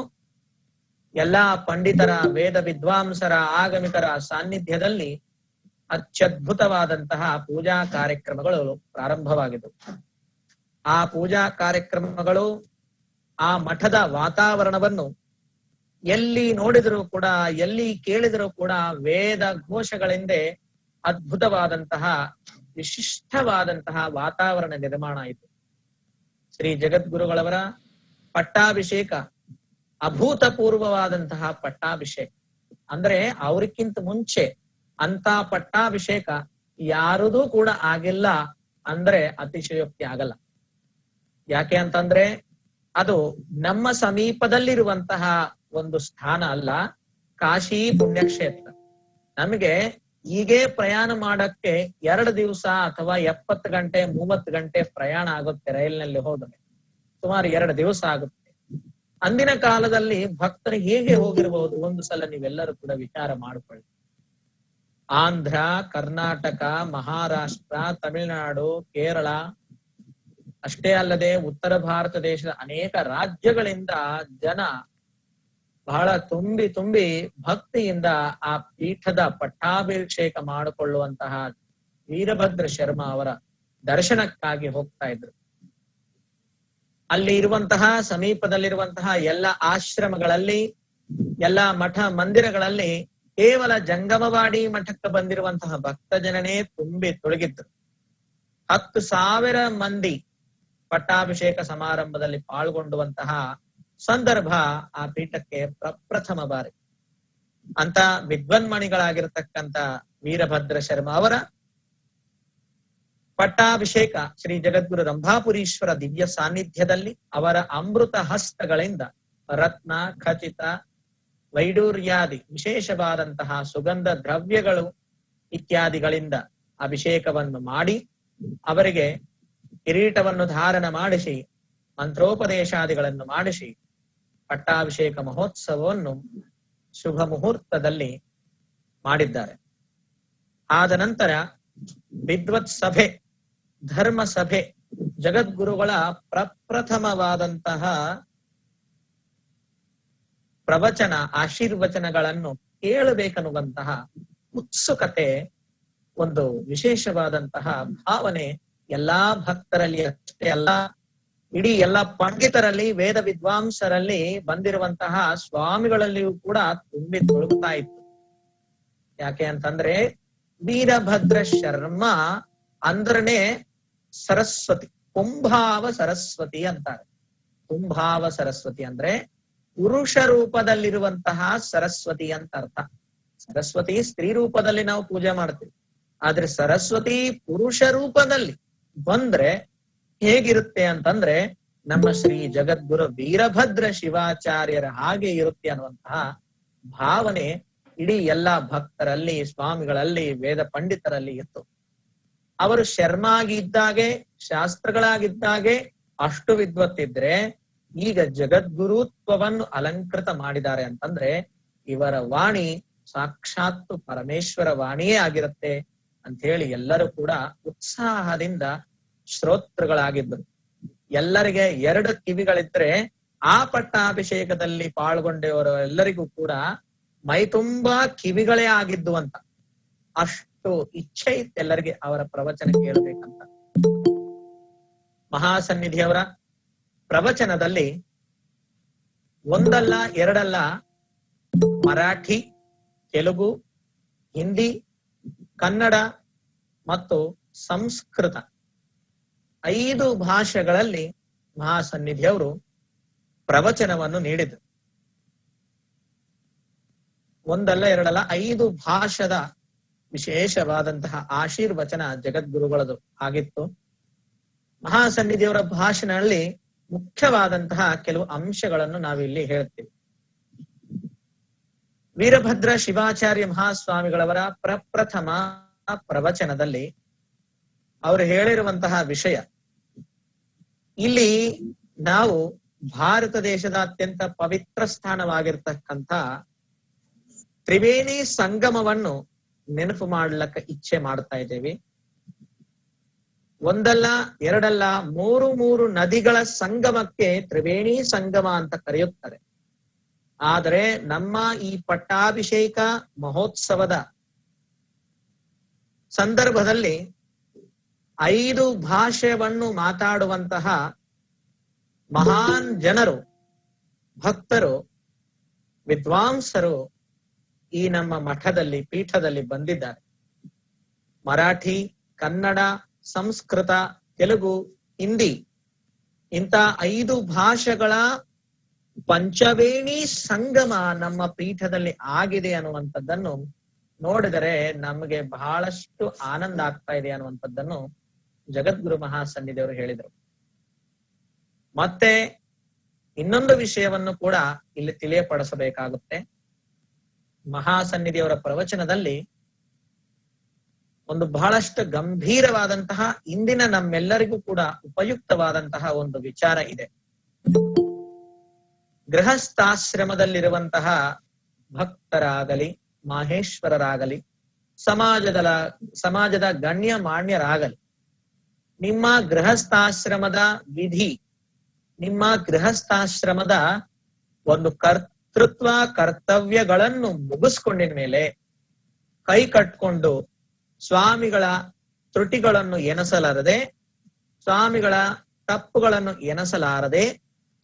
ಎಲ್ಲಾ ಪಂಡಿತರ, ವೇದ ವಿದ್ವಾಂಸರ, ಆಗಮಿಕರ ಸಾನ್ನಿಧ್ಯದಲ್ಲಿ ಅತ್ಯದ್ಭುತವಾದಂತಹ ಪೂಜಾ ಕಾರ್ಯಕ್ರಮಗಳು ಪ್ರಾರಂಭವಾಗಿದ್ದವು. ಆ ಪೂಜಾ ಕಾರ್ಯಕ್ರಮಗಳು ಆ ಮಠದ ವಾತಾವರಣವನ್ನು ಎಲ್ಲಿ ನೋಡಿದರೂ ಕೂಡ, ಎಲ್ಲಿ ಕೇಳಿದರೂ ಕೂಡ ವೇದ ಘೋಷಗಳಿಂದ ಅದ್ಭುತವಾದಂತಹ ವಿಶಿಷ್ಟವಾದಂತಹ ವಾತಾವರಣ ನಿರ್ಮಾಣ ಆಯಿತು. ಶ್ರೀ ಜಗದ್ಗುರುಗಳವರ ಪಟ್ಟಾಭಿಷೇಕ ಅಭೂತಪೂರ್ವವಾದಂತಹ ಪಟ್ಟಾಭಿಷೇಕ. ಅಂದ್ರೆ ಅವ್ರಿಗಿಂತ ಮುಂಚೆ ಅಂತ ಪಟ್ಟಾಭಿಷೇಕ ಯಾರದೂ ಕೂಡ ಆಗಿಲ್ಲ ಅಂದ್ರೆ ಅತಿಶಯೋಕ್ತಿ ಆಗಲ್ಲ. ಯಾಕೆ ಅಂತಂದ್ರೆ ಅದು ನಮ್ಮ ಸಮೀಪದಲ್ಲಿರುವಂತಹ ಒಂದು ಸ್ಥಾನ ಅಲ್ಲ, ಕಾಶಿ ಪುಣ್ಯಕ್ಷೇತ್ರ. ನಮಗೆ ಹೀಗೆ ಪ್ರಯಾಣ ಮಾಡಕ್ಕೆ 2 ದಿವಸ ಅಥವಾ 70 ಗಂಟೆ 30 ಗಂಟೆ ಪ್ರಯಾಣ ಆಗುತ್ತೆ. ರೈಲಿನಲ್ಲಿ ಹೋದರೆ ಸುಮಾರು 2 ದಿವಸ ಆಗುತ್ತೆ. ಅಂದಿನ ಕಾಲದಲ್ಲಿ ಭಕ್ತರು ಹೇಗೆ ಹೋಗಿರಬಹುದು ಒಂದು ಸಲ ನೀವೆಲ್ಲರೂ ಕೂಡ ವಿಚಾರ ಮಾಡಿಕೊಳ್ಳಿ. ಆಂಧ್ರ, ಕರ್ನಾಟಕ, ಮಹಾರಾಷ್ಟ್ರ, ತಮಿಳುನಾಡು, ಕೇರಳ ಅಷ್ಟೇ ಅಲ್ಲದೆ ಉತ್ತರ ಭಾರತ ದೇಶದ ಅನೇಕ ರಾಜ್ಯಗಳಿಂದ ಜನ ಬಹಳ ತುಂಬಿ ಭಕ್ತಿಯಿಂದ ಆ ಪೀಠದ ಪಟ್ಟಾಭಿಷೇಕ ಮಾಡಿಕೊಳ್ಳುವಂತಹ ವೀರಭದ್ರ ಶರ್ಮಾ ಅವರ ದರ್ಶನಕ್ಕಾಗಿ ಹೋಗ್ತಾ ಇದ್ರು. ಅಲ್ಲಿ ಇರುವಂತಹ ಸಮೀಪದಲ್ಲಿರುವಂತಹ ಎಲ್ಲ ಆಶ್ರಮಗಳಲ್ಲಿ, ಎಲ್ಲ ಮಠ ಮಂದಿರಗಳಲ್ಲಿ ಕೇವಲ ಜಂಗಮವಾಡಿ ಮಠಕ್ಕೆ ಬಂದಿರುವಂತಹ ಭಕ್ತ ಜನನೇ ತುಂಬಿ ತೊಳಗಿದ್ರು. 10,000 ಮಂದಿ ಪಟ್ಟಾಭಿಷೇಕ ಸಮಾರಂಭದಲ್ಲಿ ಪಾಲ್ಗೊಂಡುವಂತಹ ಸಂದರ್ಭ ಆ ಪೀಠಕ್ಕೆ ಪ್ರಪ್ರಥಮ ಬಾರಿ. ಅಂತ ವಿದ್ವನ್ಮಣಿಗಳಾಗಿರ್ತಕ್ಕಂಥ ವೀರಭದ್ರ ಶರ್ಮಾ ಅವರ ಪಟ್ಟಾಭಿಷೇಕ ಶ್ರೀ ಜಗದ್ಗುರು ರಂಭಾಪುರೀಶ್ವರ ದಿವ್ಯ ಸಾನ್ನಿಧ್ಯದಲ್ಲಿ ಅವರ ಅಮೃತ ಹಸ್ತಗಳಿಂದ ರತ್ನ, ಖಚಿತ, ವೈಡೂರ್ಯಾದಿ ವಿಶೇಷವಾದಂತಹ ಸುಗಂಧ ದ್ರವ್ಯಗಳು ಇತ್ಯಾದಿಗಳಿಂದ ಅಭಿಷೇಕವನ್ನು ಮಾಡಿ ಅವರಿಗೆ ಕಿರೀಟವನ್ನು ಧಾರಣ ಮಾಡಿಸಿ ಮಂತ್ರೋಪದೇಶಾದಿಗಳನ್ನು ಮಾಡಿಸಿ ಪಟ್ಟಾಭಿಷೇಕ ಮಹೋತ್ಸವವನ್ನು ಶುಭ ಮುಹೂರ್ತದಲ್ಲಿ ಮಾಡಿದ್ದಾರೆ. ಆದ ನಂತರ ವಿದ್ವತ್ ಸಭೆ, ಧರ್ಮ ಸಭೆ, ಜಗದ್ಗುರುಗಳ ಪ್ರಪ್ರಥಮವಾದಂತಹ ಪ್ರವಚನ, ಆಶೀರ್ವಚನಗಳನ್ನು ಕೇಳಬೇಕನ್ನುವಂತಹ ಉತ್ಸುಕತೆ, ಒಂದು ವಿಶೇಷವಾದಂತಹ ಭಾವನೆ ಎಲ್ಲಾ ಭಕ್ತರಲ್ಲಿ ಅಷ್ಟೇ ಅಲ್ಲ, ಇಡೀ ಎಲ್ಲ ಪಂಡಿತರಲ್ಲಿ, ವೇದ ವಿದ್ವಾಂಸರಲ್ಲಿ ಬಂದಿರುವಂತಹ ಸ್ವಾಮಿಗಳಲ್ಲಿಯೂ ಕೂಡ ತುಂಬಿ ತೊಳಗುತ್ತಾ ಇತ್ತು. ಯಾಕೆ ಅಂತಂದ್ರೆ ವೀರಭದ್ರ ಶರ್ಮಾ ಅಂದ್ರನೇ ಸರಸ್ವತಿ, ಕುಂಭಾವ ಸರಸ್ವತಿ ಅಂತಾರೆ. ಕುಂಭಾವ ಸರಸ್ವತಿ ಅಂದ್ರೆ ಪುರುಷ ರೂಪದಲ್ಲಿರುವಂತಹ ಸರಸ್ವತಿ ಅಂತ ಅರ್ಥ. ಸರಸ್ವತಿ ಸ್ತ್ರೀ ರೂಪದಲ್ಲಿ ನಾವು ಪೂಜೆ ಮಾಡ್ತೀವಿ, ಆದ್ರೆ ಸರಸ್ವತಿ ಪುರುಷ ರೂಪದಲ್ಲಿ ಬಂದ್ರೆ ಹೇಗಿರುತ್ತೆ ಅಂತಂದ್ರೆ ನಮ್ಮ ಶ್ರೀ ಜಗದ್ಗುರು ವೀರಭದ್ರ ಶಿವಾಚಾರ್ಯರ ಹಾಗೆ ಇರುತ್ತೆ ಅನ್ನುವಂತಹ ಭಾವನೆ ಇಡೀ ಎಲ್ಲಾ ಭಕ್ತರಲ್ಲಿ, ಸ್ವಾಮಿಗಳಲ್ಲಿ, ವೇದ ಪಂಡಿತರಲ್ಲಿ ಇತ್ತು. ಅವರು ಶರ್ಮಾಗಿದ್ದಾಗೆ, ಶಾಸ್ತ್ರಗಳಾಗಿದ್ದಾಗೆ ಅಷ್ಟು ವಿದ್ವತ್ತಿದ್ರೆ ಈಗ ಜಗದ್ಗುರುತ್ವವನ್ನು ಅಲಂಕೃತ ಮಾಡಿದ್ದಾರೆ ಅಂತಂದ್ರೆ ಇವರ ವಾಣಿ ಸಾಕ್ಷಾತ್ ಪರಮೇಶ್ವರ ವಾಣಿಯೇ ಆಗಿರುತ್ತೆ ಅಂತ ಹೇಳಿ ಎಲ್ಲರೂ ಕೂಡ ಉತ್ಸಾಹದಿಂದ ಶ್ರೋತೃಗಳಾಗಿದ್ದರು. ಎಲ್ಲರಿಗೆ 2 ಕಿವಿಗಳಿದ್ರೆ ಆ ಪಟ್ಟಾಭಿಷೇಕದಲ್ಲಿ ಪಾಲ್ಗೊಂಡವರು ಎಲ್ಲರಿಗೂ ಕೂಡ ಮೈ ತುಂಬಾ ಕಿವಿಗಳೇ ಆಗಿದ್ದು ಅಂತ. ಅಷ್ಟು ಇಚ್ಛೆ ಇತ್ತು ಎಲ್ಲರಿಗೆ ಅವರ ಪ್ರವಚನ ಕೇಳಬೇಕಂತ. ಮಹಾಸನ್ನಿಧಿಯವರ ಪ್ರವಚನದಲ್ಲಿ ಒಂದಲ್ಲ ಎರಡಲ್ಲ ಮರಾಠಿ, ತೆಲುಗು, ಹಿಂದಿ, ಕನ್ನಡ ಮತ್ತು ಸಂಸ್ಕೃತ 5 ಭಾಷೆಗಳಲ್ಲಿ ಮಹಾಸನ್ನಿಧಿಯವರು ಪ್ರವಚನವನ್ನು ನೀಡಿದರು. ಒಂದಲ್ಲ ಎರಡಲ್ಲ 5 ಭಾಷದ ವಿಶೇಷವಾದಂತಹ ಆಶೀರ್ವಚನ ಜಗದ್ಗುರುಗಳದು ಆಗಿತ್ತು. ಮಹಾಸನ್ನಿಧಿಯವರ ಭಾಷಣದಲ್ಲಿ ಮುಖ್ಯವಾದಂತಹ ಕೆಲವು ಅಂಶಗಳನ್ನು ನಾವಿಲ್ಲಿ ಹೇಳ್ತೀವಿ. ವೀರಭದ್ರ ಶಿವಾಚಾರ್ಯ ಮಹಾಸ್ವಾಮಿಗಳವರ ಪ್ರಪ್ರಥಮ ಪ್ರವಚನದಲ್ಲಿ ಅವರು ಹೇಳಿರುವಂತಹ ವಿಷಯ, ಇಲ್ಲಿ ನಾವು ಭಾರತ ದೇಶದ ಅತ್ಯಂತ ಪವಿತ್ರ ಸ್ಥಾನವಾಗಿರ್ತಕ್ಕಂಥ ತ್ರಿವೇಣಿ ಸಂಗಮವನ್ನು ನೆನಪು ಮಾಡ್ಲಕ್ಕ ಇಚ್ಛೆ ಮಾಡ್ತಾ ಇದ್ದೇವೆ. ಒಂದಲ್ಲ ಎರಡಲ್ಲ 3 ನದಿಗಳ ಸಂಗಮಕ್ಕೆ ತ್ರಿವೇಣಿ ಸಂಗಮ ಅಂತ ಕರೆಯುತ್ತಾರೆ. ಆದರೆ ನಮ್ಮ ಈ ಪಟ್ಟಾಭಿಷೇಕ ಮಹೋತ್ಸವದ ಸಂದರ್ಭದಲ್ಲಿ 5 ಭಾಷೆಯನ್ನು ಮಾತಾಡುವಂತಹ ಮಹಾನ್ ಜನರು, ಭಕ್ತರು, ವಿದ್ವಾಂಸರು ಈ ನಮ್ಮ ಮಠದಲ್ಲಿ, ಪೀಠದಲ್ಲಿ ಬಂದಿದ್ದಾರೆ. ಮರಾಠಿ, ಕನ್ನಡ, ಸಂಸ್ಕೃತ, ತೆಲುಗು, ಹಿಂದಿ ಇಂಥ 5 ಭಾಷೆಗಳ ಪಂಚವೇಣಿ ಸಂಗಮ ನಮ್ಮ ಪೀಠದಲ್ಲಿ ಆಗಿದೆ ಅನ್ನುವಂಥದ್ದನ್ನು ನೋಡಿದರೆ ನಮಗೆ ಬಹಳಷ್ಟು ಆನಂದ ಆಗ್ತಾ ಇದೆ ಅನ್ನುವಂಥದ್ದನ್ನು ಜಗದ್ಗುರು ಮಹಾಸನ್ನಿಧಿಯವರು ಹೇಳಿದರು. ಮತ್ತೆ ಇನ್ನೊಂದು ವಿಷಯವನ್ನು ಕೂಡ ಇಲ್ಲಿ ತಿಳಿಯಪಡಿಸಬೇಕಾಗುತ್ತೆ. ಮಹಾಸನ್ನಿಧಿಯವರ ಪ್ರವಚನದಲ್ಲಿ ಒಂದು ಬಹಳಷ್ಟು ಗಂಭೀರವಾದಂತಹ, ಇಂದಿನ ನಮ್ಮೆಲ್ಲರಿಗೂ ಕೂಡ ಉಪಯುಕ್ತವಾದಂತಹ ಒಂದು ವಿಚಾರ ಇದೆ. ಗೃಹಸ್ಥಾಶ್ರಮದಲ್ಲಿರುವಂತಹ ಭಕ್ತರಾಗಲಿ, ಮಾಹೇಶ್ವರರಾಗಲಿ, ಸಮಾಜದ ಗಣ್ಯ ಮಾನ್ಯರಾಗಲಿ, ನಿಮ್ಮ ಗೃಹಸ್ಥಾಶ್ರಮದ ವಿಧಿ, ನಿಮ್ಮ ಗೃಹಸ್ಥಾಶ್ರಮದ ಒಂದು ಕರ್ತೃತ್ವ ಕರ್ತವ್ಯಗಳನ್ನು ಮುಗಿಸ್ಕೊಂಡಿದ ಮೇಲೆ ಕೈ ಕಟ್ಕೊಂಡು ಸ್ವಾಮಿಗಳ ತ್ರುಟಿಗಳನ್ನು ಎನಸಲಾರದೆ, ಸ್ವಾಮಿಗಳ ತಪ್ಪುಗಳನ್ನು ಎನಸಲಾರದೆ,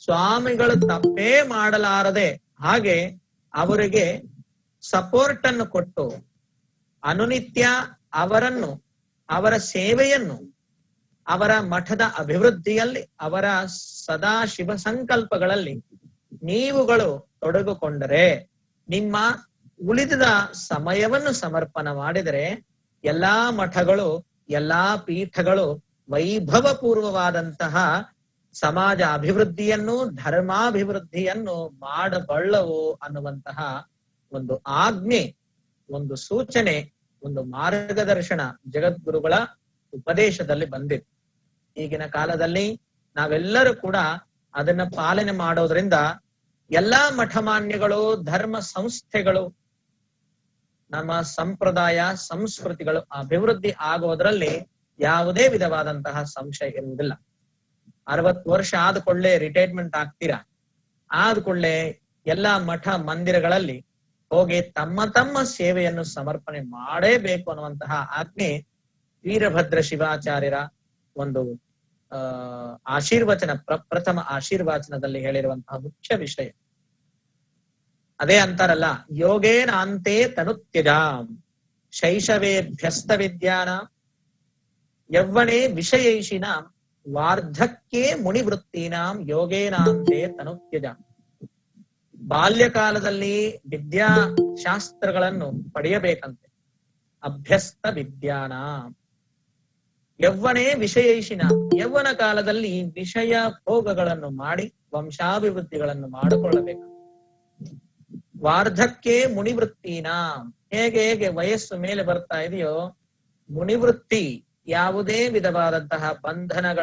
ಸ್ವಾಮಿಗಳು ತಪ್ಪೇ ಮಾಡಲಾರದೆ ಹಾಗೆ ಅವರಿಗೆ ಸಪೋರ್ಟ್ ಅನ್ನು ಕೊಟ್ಟು ಅನುನಿತ್ಯ ಅವರನ್ನು, ಅವರ ಸೇವೆಯನ್ನು, ಅವರ ಮಠದ ಅಭಿವೃದ್ಧಿಯಲ್ಲಿ, ಅವರ ಸದಾ ಶಿವ ಸಂಕಲ್ಪಗಳಲ್ಲಿ ನೀವುಗಳು ತೊಡಗಿಕೊಂಡರೆ, ನಿಮ್ಮ ಉಳಿದ ಸಮಯವನ್ನು ಸಮರ್ಪಣೆ ಮಾಡಿದರೆ ಎಲ್ಲಾ ಮಠಗಳು, ಎಲ್ಲಾ ಪೀಠಗಳು ವೈಭವ ಪೂರ್ವವಾದಂತಹ ಸಮಾಜ ಅಭಿವೃದ್ಧಿಯನ್ನು, ಧರ್ಮಾಭಿವೃದ್ಧಿಯನ್ನು ಮಾಡಬಲ್ಲವು ಅನ್ನುವಂತಹ ಒಂದು ಆಜ್ಞೆ, ಒಂದು ಸೂಚನೆ, ಒಂದು ಮಾರ್ಗದರ್ಶನ ಜಗದ್ಗುರುಗಳ ಉಪದೇಶದಲ್ಲಿ ಬಂದಿದೆ. ಈಗಿನ ಕಾಲದಲ್ಲಿ ನಾವೆಲ್ಲರೂ ಕೂಡ ಅದನ್ನ ಪಾಲನೆ ಮಾಡೋದ್ರಿಂದ ಎಲ್ಲಾ ಮಠಮಾನ್ಯಗಳು, ಧರ್ಮ ಸಂಸ್ಥೆಗಳು, ನಮ್ಮ ಸಂಪ್ರದಾಯ ಸಂಸ್ಕೃತಿಗಳು ಅಭಿವೃದ್ಧಿ ಆಗೋದ್ರಲ್ಲಿ ಯಾವುದೇ ವಿಧವಾದಂತಹ ಸಂಶಯ ಇರುವುದಿಲ್ಲ. 60 ವರ್ಷ ಆದ ಕೂಡಲೇ ರಿಟೈರ್ಮೆಂಟ್ ಆಗ್ತೀರಾ, ಆದ ಕೂಡಲೇ ಎಲ್ಲಾ ಮಠ ಮಂದಿರಗಳಲ್ಲಿ ಹೋಗಿ ತಮ್ಮ ತಮ್ಮ ಸೇವೆಯನ್ನು ಸಮರ್ಪಣೆ ಮಾಡೇಬೇಕು ಅನ್ನುವಂತಹ ಆಜ್ಞೆ ವೀರಭದ್ರ ಶಿವಾಚಾರ್ಯರ ಒಂದು ಆಶೀರ್ವಚನ, ಪ್ರಥಮ ಆಶೀರ್ವಚನದಲ್ಲಿ ಹೇಳಿರುವಂತಹ ಮುಖ್ಯ ವಿಷಯ ಅದೇ. ಅಂತಾರಲ್ಲ, ಯೋಗೇನ ಅಂತೆ ತನುತ್ಯಜಾಂ ಶೈಶವೇಭ್ಯಸ್ತ ವಿದ್ಯಾನ ಯೌವನೇ ವಿಷಯೈಷಿನಾಂ ವಾರ್ಧಕ್ಯೇ ಮುನಿವೃತ್ತೀನಾಂ ಯೋಗೇನಾಂತೆ ತನುತ್ಯಜಾಂ. ಬಾಲ್ಯಕಾಲದಲ್ಲಿ ವಿದ್ಯಾಶಾಸ್ತ್ರಗಳನ್ನು ಪಡೆಯಬೇಕಂತೆ. ಅಭ್ಯಸ್ತ ವಿದ್ಯಾನ ಯೌವನೇ ವಿಷಯೈಷಿನ, ಯೌವನ ಕಾಲದಲ್ಲಿ ವಿಷಯ ಭೋಗಗಳನ್ನು ಮಾಡಿ ವಂಶಾಭಿವೃದ್ಧಿಗಳನ್ನು ಮಾಡಿಕೊಳ್ಳಬೇಕು. ವಾರ್ಧಕ್ಕೆ ಮುನಿವೃತ್ತಿನ, ಹೇಗೆ ಹೇಗೆ ವಯಸ್ಸು ಮೇಲೆ ಬರ್ತಾ ಇದೆಯೋ ಮುನಿವೃತ್ತಿ, ಯಾವುದೇ ವಿಧವಾದಂತಹ ಬಂಧನಗಳಲ್ಲಿ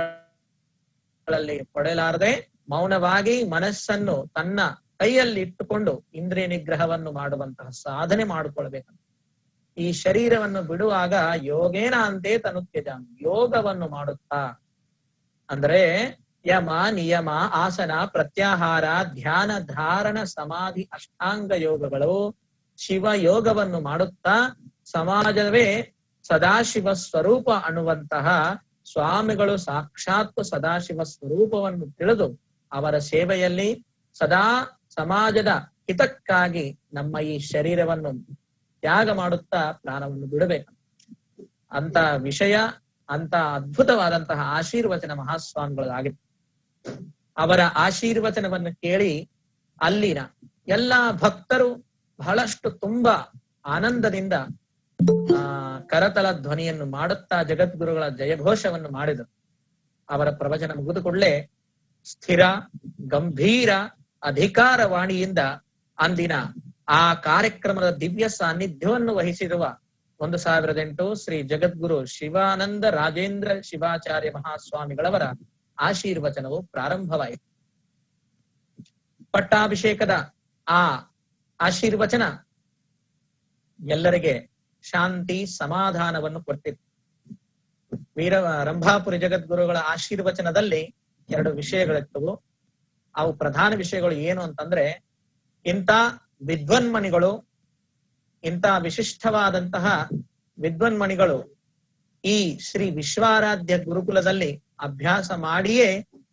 ಪಡೆಯಲಾರದೆ ಮೌನವಾಗಿ ಮನಸ್ಸನ್ನು ತನ್ನ ಕೈಯಲ್ಲಿ ಇಟ್ಟುಕೊಂಡು ಇಂದ್ರಿಯ ನಿಗ್ರಹವನ್ನು ಮಾಡುವಂತಹ ಸಾಧನೆ ಮಾಡಿಕೊಳ್ಬೇಕಂತ. ಈ ಶರೀರವನ್ನು ಬಿಡುವಾಗ ಯೋಗೇನ ಅಂತೆ ತನುತ್ಯಜ, ಯೋಗವನ್ನು ಮಾಡುತ್ತಾ, ಅಂದ್ರೆ ಯಮ ನಿಯಮ ಆಸನ ಪ್ರತ್ಯಾಹಾರ ಧ್ಯಾನ ಧಾರಣ ಸಮಾಧಿ ಅಷ್ಟಾಂಗ ಯೋಗಗಳು ಶಿವ ಯೋಗವನ್ನು ಮಾಡುತ್ತಾ ಸಮಾಜವೇ ಸದಾಶಿವ ಸ್ವರೂಪ ಅನ್ನುವಂತಹ ಸ್ವಾಮಿಗಳು ಸಾಕ್ಷಾತ್ ಸದಾಶಿವ ಸ್ವರೂಪವನ್ನು ತಿಳಿದು ಅವರ ಸೇವೆಯಲ್ಲಿ ಸದಾ ಸಮಾಜದ ಹಿತಕ್ಕಾಗಿ ನಮ್ಮ ಈ ಶರೀರವನ್ನು ತ್ಯಾಗ ಮಾಡುತ್ತಾ ಪ್ರಾಣವನ್ನು ಬಿಡಬೇಕು ಅಂತ ವಿಷಯ, ಅಂತ ಅದ್ಭುತವಾದಂತಹ ಆಶೀರ್ವಚನ ಮಹಾಸ್ವಾಮಿಗಳಾಗಿತ್ತು. ಅವರ ಆಶೀರ್ವಚನವನ್ನು ಕೇಳಿ ಅಲ್ಲಿನ ಎಲ್ಲಾ ಭಕ್ತರು ಬಹಳಷ್ಟು ತುಂಬಾ ಆನಂದದಿಂದ ಕರತಲ ಧ್ವನಿಯನ್ನು ಮಾಡುತ್ತಾ ಜಗದ್ಗುರುಗಳ ಜಯಘೋಷವನ್ನು ಮಾಡಿದರು. ಅವರ ಪ್ರವಚನ ಮುಗಿದು ಕೂಡಲೇ ಸ್ಥಿರ ಗಂಭೀರ ಅಧಿಕಾರವಾಣಿಯಿಂದ ಅಂದಿನ ಆ ಕಾರ್ಯಕ್ರಮದ ದಿವ್ಯ ಸಾನ್ನಿಧ್ಯವನ್ನು ವಹಿಸಿರುವ 1008 ಶ್ರೀ ಜಗದ್ಗುರು ಶಿವಾನಂದ ರಾಜೇಂದ್ರ ಶಿವಾಚಾರ್ಯ ಮಹಾಸ್ವಾಮಿಗಳವರ ಆಶೀರ್ವಚನವು ಪ್ರಾರಂಭವಾಯಿತು. ಪಟ್ಟಾಭಿಷೇಕದ ಆ ಆಶೀರ್ವಚನ ಎಲ್ಲರಿಗೆ ಶಾಂತಿ ಸಮಾಧಾನವನ್ನು ಕೊಟ್ಟಿತ್ತು. ರಂಭಾಪುರಿ ಜಗದ್ಗುರುಗಳ ಆಶೀರ್ವಚನದಲ್ಲಿ 2 ವಿಷಯಗಳಿದ್ದವು. ಅವು ಪ್ರಧಾನ ವಿಷಯಗಳು ಏನು ಅಂತಂದ್ರೆ, ಇಂಥ ವಿದ್ವನ್ಮಣಿಗಳು, ಇಂಥ ವಿಶಿಷ್ಟವಾದಂತಹ ವಿದ್ವನ್ಮಣಿಗಳು ಈ ಶ್ರೀ ವಿಶ್ವಾರಾಧ್ಯ ಗುರುಕುಲದಲ್ಲಿ ಅಭ್ಯಾಸ ಮಾಡಿಯೇ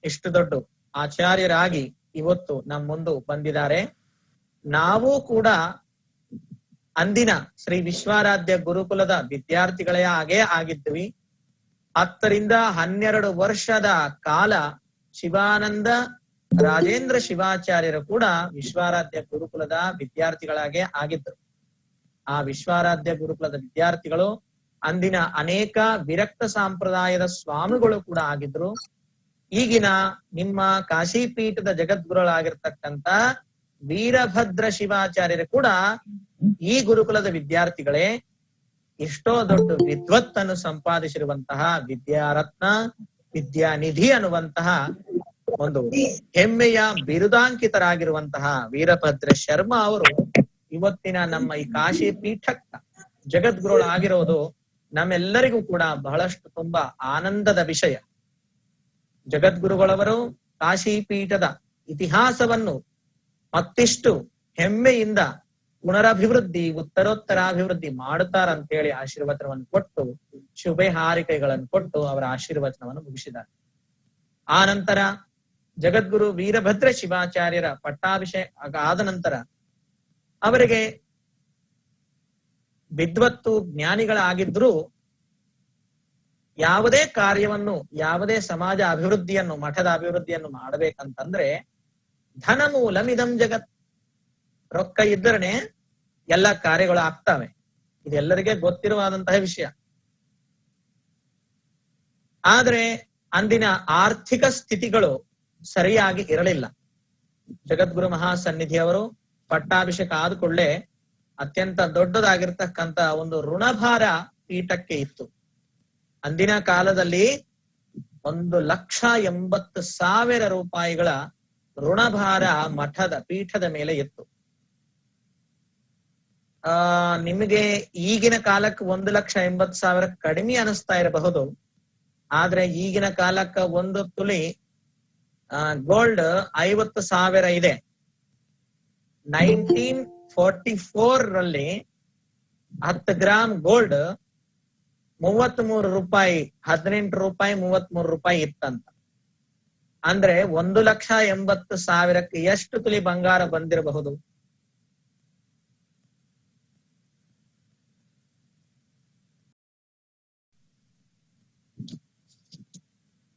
ಇಷ್ಟು ದೊಡ್ಡ ಆಚಾರ್ಯರಾಗಿ ಇವತ್ತು ನಮ್ಮ ಮುಂದೆ ಬಂದಿದ್ದಾರೆ. ನಾವು ಕೂಡ ಅಂದಿನ ಶ್ರೀ ವಿಶ್ವಾರಾಧ್ಯ ಗುರುಕುಲದ ವಿದ್ಯಾರ್ಥಿಗಳೇ ಆಗಿದ್ವಿ. 10 ರಿಂದ 12 ವರ್ಷದ ಕಾಲ ಶಿವಾನಂದ ರಾಜೇಂದ್ರ ಶಿವಾಚಾರ್ಯರು ಕೂಡ ವಿಶ್ವಾರಾಧ್ಯ ಗುರುಕುಲದ ವಿದ್ಯಾರ್ಥಿಗಳಾಗೇ ಆಗಿದ್ದರು. ಆ ವಿಶ್ವಾರಾಧ್ಯ ಗುರುಕುಲದ ವಿದ್ಯಾರ್ಥಿಗಳು ಅಂದಿನ ಅನೇಕ ವಿರಕ್ತ ಸಂಪ್ರದಾಯದ ಸ್ವಾಮಿಗಳು ಕೂಡ ಆಗಿದ್ರು. ಈಗಿನ ನಿಮ್ಮ ಕಾಶಿಪೀಠದ ಜಗದ್ಗುರುಗಳಾಗಿರ್ತಕ್ಕಂಥ ವೀರಭದ್ರ ಶಿವಾಚಾರ್ಯರು ಕೂಡ ಈ ಗುರುಕುಲದ ವಿದ್ಯಾರ್ಥಿಗಳೇ. ಎಷ್ಟೋ ದೊಡ್ಡ ವಿದ್ವತ್ತನ್ನು ಸಂಪಾದಿಸಿರುವಂತಹ ವಿದ್ಯಾರತ್ನ, ವಿದ್ಯಾನಿಧಿ ಅನ್ನುವಂತಹ ಒಂದು ಹೆಮ್ಮೆಯ ಬಿರುದಾಂಕಿತರಾಗಿರುವಂತಹ ವೀರಭದ್ರ ಶರ್ಮಾ ಅವರು ಇವತ್ತಿನ ನಮ್ಮ ಈ ಕಾಶಿ ಪೀಠಕ್ಕ ಜಗದ್ಗುರುಗಳಾಗಿರೋದು ನಮ್ಮೆಲ್ಲರಿಗೂ ಕೂಡ ಬಹಳಷ್ಟು ತುಂಬಾ ಆನಂದದ ವಿಷಯ. ಜಗದ್ಗುರುಗಳವರು ಕಾಶಿ ಪೀಠದ ಇತಿಹಾಸವನ್ನು ಮತ್ತಿಷ್ಟು ಹೆಮ್ಮೆಯಿಂದ ಪುನರಭಿವೃದ್ಧಿ ಉತ್ತರೋತ್ತರಾಭಿವೃದ್ಧಿ ಮಾಡುತ್ತಾರಂತೇಳಿ ಆಶೀರ್ವಚನವನ್ನು ಕೊಟ್ಟು ಶುಭ ಹಾರೈಕೆಗಳನ್ನು ಕೊಟ್ಟು ಅವರ ಆಶೀರ್ವಚನವನ್ನು ಮುಗಿಸಿದ್ದಾರೆ. ಆ ನಂತರ ಜಗದ್ಗುರು ವೀರಭದ್ರ ಶಿವಾಚಾರ್ಯರ ಪಟ್ಟಾಭಿಷೇಕ ಆದ ನಂತರ ಅವರಿಗೆ ವಿದ್ವತ್ತು ಜ್ಞಾನಿಗಳಾಗಿದ್ರು ಯಾವುದೇ ಕಾರ್ಯವನ್ನು, ಯಾವುದೇ ಸಮಾಜ ಅಭಿವೃದ್ಧಿಯನ್ನು, ಮಠದ ಅಭಿವೃದ್ಧಿಯನ್ನು ಮಾಡಬೇಕಂತಂದ್ರೆ ಧನ ಮೂಲಮಿದಂ ಜಗತ್, ರೊಕ್ಕ ಇದ್ದರನೆ ಎಲ್ಲ ಕಾರ್ಯಗಳು ಆಗ್ತವೆ. ಇದೆಲ್ಲರಿಗೆ ಗೊತ್ತಿರುವಾದಂತಹ ವಿಷಯ. ಆದ್ರೆ ಅಂದಿನ ಆರ್ಥಿಕ ಸ್ಥಿತಿಗಳು ಸರಿಯಾಗಿ ಇರಲಿಲ್ಲ. ಜಗದ್ಗುರು ಮಹಾಸನ್ನಿಧಿಯವರು ಪಟ್ಟಾಭಿಷೇಕ ಆದ ಕೂಡಲೇ ಅತ್ಯಂತ ದೊಡ್ಡದಾಗಿರ್ತಕ್ಕಂತ ಒಂದು ಋಣಭಾರ ಪೀಠಕ್ಕೆ ಇತ್ತು. ಅಂದಿನ ಕಾಲದಲ್ಲಿ 1,80,000 ರೂಪಾಯಿಗಳ ಋಣಭಾರ ಮಠದ ಪೀಠದ ಮೇಲೆ ಇತ್ತು. ನಿಮಗೆ ಈಗಿನ ಕಾಲಕ್ಕೆ 1,80,000 ಕಡಿಮೆ ಅನಿಸ್ತಾ ಇರಬಹುದು. ಆದ್ರೆ ಈಗಿನ ಕಾಲಕ್ಕ 1 ತುಲಿ ಗೋಲ್ಡ್ 50,000 ಇದೆ. 1944 ರಲ್ಲಿ 10 ಗ್ರಾಮ್ ಗೋಲ್ಡ್ 33 ರೂಪಾಯಿ, 18 ರೂಪಾಯಿ, 33 ರೂಪಾಯಿ ಇತ್ತಂತ. ಅಂದ್ರೆ 1,80,000ಕ್ಕೆ ಎಷ್ಟು ತುಲಿ ಬಂಗಾರ ಬಂದಿರಬಹುದು?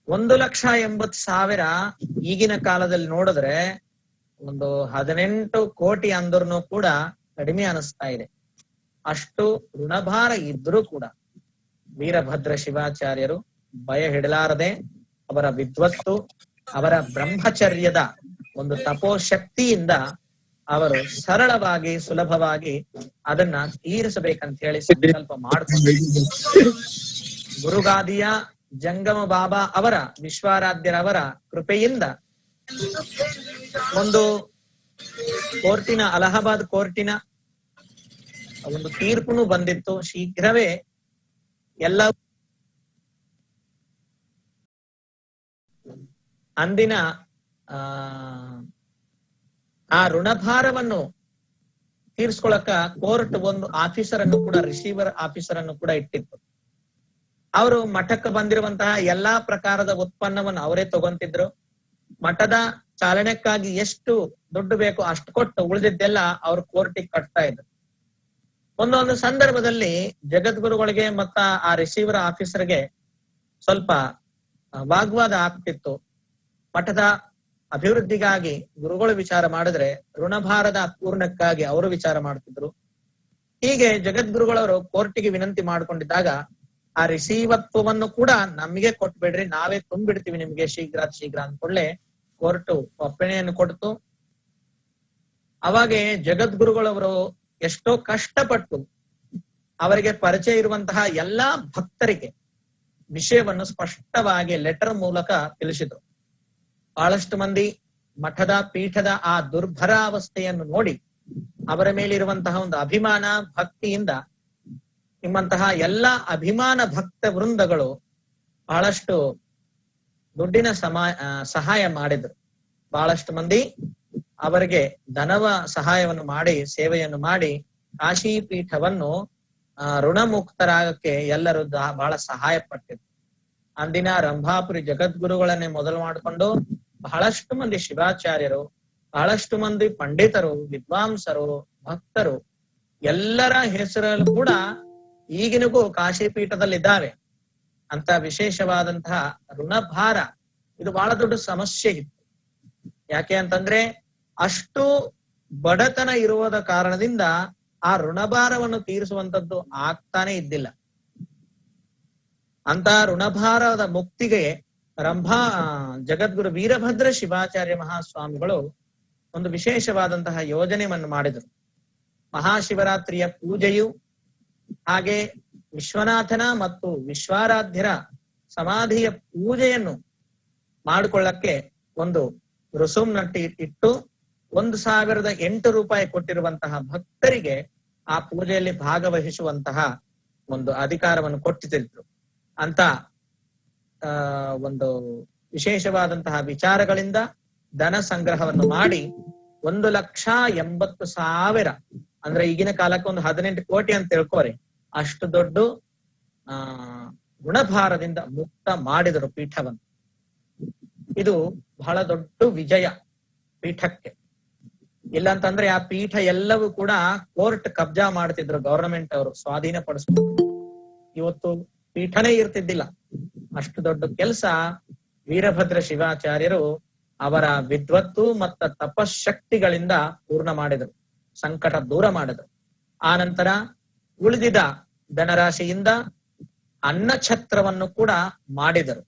$1,80,000 ಈಗಿನ ಕಾಲದಲ್ಲಿ ನೋಡಿದ್ರೆ ಒಂದು 18 ಕೋಟಿ ಅಂದ್ರೂ ಕೂಡ ಕಡಿಮೆ ಅನಿಸ್ತಾ ಇದೆ. ಅಷ್ಟು ಋಣಭಾರ ಇದ್ರೂ ಕೂಡ ವೀರಭದ್ರ ಶಿವಾಚಾರ್ಯರು ಭಯ ಹಿಡಲಾರದೆ ಅವರ ವಿದ್ವತ್ತು, ಅವರ ಬ್ರಹ್ಮಚರ್ಯದ ಒಂದು ತಪೋಶಕ್ತಿಯಿಂದ ಅವರು ಸರಳವಾಗಿ ಸುಲಭವಾಗಿ ಅದನ್ನ ತೀರಿಸಬೇಕಂತ ಹೇಳಿ ಸಂಕಲ್ಪ ಮಾಡ್ತಾರೆ. ಗುರುಗಾದಿಯ ಜಂಗಮ ಬಾಬಾ ಅವರ ವಿಶ್ವಾರಾಧ್ಯರವರ ಕೃಪೆಯಿಂದ ಒಂದು ಕೋರ್ಟಿನ, ಅಲಹಾಬಾದ್ ಕೋರ್ಟಿನ ಒಂದು ತೀರ್ಪುನು ಬಂದಿತ್ತು. ಶೀಘ್ರವೇ ಎಲ್ಲ ಅಂದಿನ ಆ ಋಣಭಾರವನ್ನು ತೀರ್ಸ್ಕೊಳಕ ಕೋರ್ಟ್ ಒಂದು ಆಫೀಸರ್ ಅನ್ನು ಕೂಡ, ರಿಸೀವರ್ ಆಫೀಸರ್ ಅನ್ನು ಕೂಡ ಇಟ್ಟಿತ್ತು. ಅವರು ಮಠಕ್ಕೆ ಬಂದಿರುವಂತಹ ಎಲ್ಲಾ ಪ್ರಕಾರದ ಉತ್ಪನ್ನವನ್ನು ಅವರೇ ತಗೊಂತಿದ್ರು. ಮಠದ ಚಾಲನೆಕ್ಕಾಗಿ ಎಷ್ಟು ದುಡ್ಡು ಬೇಕು ಅಷ್ಟು ಕೊಟ್ಟು ಉಳಿದಿದ್ದೆಲ್ಲ ಅವ್ರು ಕೋರ್ಟಿಗೆ ಕಟ್ತಾ ಇದ್ರು. ಒಂದೊಂದು ಸಂದರ್ಭದಲ್ಲಿ ಜಗದ್ಗುರುಗಳಿಗೆ ಮತ್ತ ಆ ರಿಸೀವರ್ ಆಫೀಸರ್ಗೆ ಸ್ವಲ್ಪ ವಾಗ್ವಾದ ಆಗ್ತಿತ್ತು. ಮಠದ ಅಭಿವೃದ್ಧಿಗಾಗಿ ಗುರುಗಳು ವಿಚಾರ ಮಾಡಿದ್ರೆ ಋಣಭಾರದ ಪೂರ್ಣಕ್ಕಾಗಿ ಅವರು ವಿಚಾರ ಮಾಡ್ತಿದ್ರು. ಹೀಗೆ ಜಗದ್ಗುರುಗಳವರು ಕೋರ್ಟಿಗೆ ವಿನಂತಿ ಮಾಡ್ಕೊಂಡಿದ್ದಾಗ ಆ ರಿಸೀವತ್ವವನ್ನು ಕೂಡ ನಮಗೆ ಕೊಟ್ಬಿಡ್ರಿ, ನಾವೇ ತುಂಬಿಡ್ತೀವಿ ನಿಮ್ಗೆ ಶೀಘ್ರ ಅಂದ್ಕೊಳ್ಳೆ ಕೋರ್ಟ್ ಒಪ್ಪಣೆಯನ್ನು ಕೊಡ್ತು. ಅವಾಗೆ ಜಗದ್ಗುರುಗಳವರು ಎಷ್ಟೋ ಕಷ್ಟಪಟ್ಟು ಅವರಿಗೆ ಪರಿಚಯ ಇರುವಂತಹ ಎಲ್ಲಾ ಭಕ್ತರಿಗೆ ವಿಷಯವನ್ನು ಸ್ಪಷ್ಟವಾಗಿ ಲೆಟರ್ ಮೂಲಕ ತಿಳಿಸಿದ್ರು. ಬಹಳಷ್ಟು ಮಂದಿ ಮಠದ ಪೀಠದ ಆ ದುರ್ಭರಾವಸ್ಥೆಯನ್ನು ನೋಡಿ ಅವರ ಮೇಲಿರುವಂತಹ ಒಂದು ಅಭಿಮಾನ ಭಕ್ತಿಯಿಂದ ನಿಮ್ಮಂತಹ ಎಲ್ಲಾ ಅಭಿಮಾನ ಭಕ್ತ ವೃಂದಗಳು ಬಹಳಷ್ಟು ದುಡ್ಡಿನ ಸಹಾಯ ಮಾಡಿದ್ರು. ಬಹಳಷ್ಟು ಮಂದಿ ಅವರಿಗೆ ಧನವ ಸಹಾಯವನ್ನು ಮಾಡಿ ಸೇವೆಯನ್ನು ಮಾಡಿ ಕಾಶಿ ಪೀಠವನ್ನು ಋಣಮುಕ್ತರಾಗಕ್ಕೆ ಎಲ್ಲರೂ ಬಹಳ ಸಹಾಯ ಪಟ್ಟಿದ್ರು. ಅಂದಿನ ರಂಭಾಪುರಿ ಜಗದ್ಗುರುಗಳನ್ನೇ ಮೊದಲು ಮಾಡಿಕೊಂಡು ಬಹಳಷ್ಟು ಮಂದಿ ಶಿವಾಚಾರ್ಯರು, ಬಹಳಷ್ಟು ಮಂದಿ ಪಂಡಿತರು, ವಿದ್ವಾಂಸರು, ಭಕ್ತರು ಎಲ್ಲರ ಹೆಸರಲ್ಲೂ ಕೂಡ ಈಗಿನಗೂ ಕಾಶಿ ಪೀಠದಲ್ಲಿದ್ದಾವೆ. ಅಂತ ವಿಶೇಷವಾದಂತಹ ಋಣಭಾರ ಇದು ಬಹಳ ದೊಡ್ಡ ಸಮಸ್ಯೆ ಇತ್ತು. ಯಾಕೆ ಅಂತಂದ್ರೆ ಅಷ್ಟು ಬಡತನ ಇರುವುದ ಕಾರಣದಿಂದ ಆ ಋಣಭಾರವನ್ನು ತೀರಿಸುವಂತದ್ದು ಆಗ್ತಾನೆ ಇದ್ದಿಲ್ಲ. ಅಂತ ಋಣಭಾರದ ಮುಕ್ತಿಗೆ ಜಗದ್ಗುರು ವೀರಭದ್ರ ಶಿವಾಚಾರ್ಯ ಮಹಾಸ್ವಾಮಿಗಳು ಒಂದು ವಿಶೇಷವಾದಂತಹ ಯೋಜನೆಯನ್ನು ಮಾಡಿದರು. ಮಹಾಶಿವರಾತ್ರಿಯ ಪೂಜೆಯು ಹಾಗೆ ವಿಶ್ವನಾಥನ ಮತ್ತು ವಿಶ್ವಾರಾಧ್ಯರ ಸಮಾಧಿಯ ಪೂಜೆಯನ್ನು ಮಾಡಿಕೊಳ್ಳಕ್ಕೆ ಒಂದು ರುಸುಮ್ನಟ್ಟಿ ಇಟ್ಟು 1,008 ರೂಪಾಯಿ ಕೊಟ್ಟಿರುವಂತಹ ಭಕ್ತರಿಗೆ ಆ ಪೂಜೆಯಲ್ಲಿ ಭಾಗವಹಿಸುವಂತಹ ಒಂದು ಅಧಿಕಾರವನ್ನು ಕೊಟ್ಟಿದ್ರು. ಅಂತ ಒಂದು ವಿಶೇಷವಾದಂತಹ ವಿಚಾರಗಳಿಂದ ಧನ ಸಂಗ್ರಹವನ್ನು ಮಾಡಿ 1,80,000 ಅಂದ್ರೆ ಈಗಿನ ಕಾಲಕ್ಕೆ ಒಂದು 18 ಕೋಟಿ ಅಂತ ತಿಳ್ಕೋರಿ, ಅಷ್ಟು ದೊಡ್ಡ ಗುಣಭಾರದಿಂದ ಮುಕ್ತ ಮಾಡಿದರು ಪೀಠವನ್ನು. ಇದು ಬಹಳ ದೊಡ್ಡ ವಿಜಯ ಪೀಠಕ್ಕೆ. ಇಲ್ಲ ಅಂತಂದ್ರೆ ಆ ಪೀಠ ಎಲ್ಲವೂ ಕೂಡ ಕೋರ್ಟ್ ಕಬ್ಜಾ ಮಾಡ್ತಿದ್ರು, ಗವರ್ನಮೆಂಟ್ ಅವರು ಸ್ವಾಧೀನ ಪಡಿಸ್ಕೊಂಡು ಇವತ್ತು ಪೀಠನೇ ಇರ್ತಿದ್ದಿಲ್ಲ. ಅಷ್ಟು ದೊಡ್ಡ ಕೆಲಸ ವೀರಭದ್ರ ಶಿವಾಚಾರ್ಯರು ಅವರ ವಿದ್ವತ್ತು ಮತ್ತ ತಪಶಕ್ತಿಗಳಿಂದ ಪೂರ್ಣ ಮಾಡಿದರು, ಸಂಕಟ ದೂರ ಮಾಡಿದರು. ಆ ನಂತರ ಉಳಿದಿದ ಧನರಾಶಿಯಿಂದ ಅನ್ನಛತ್ರವನ್ನು ಕೂಡ ಮಾಡಿದರು.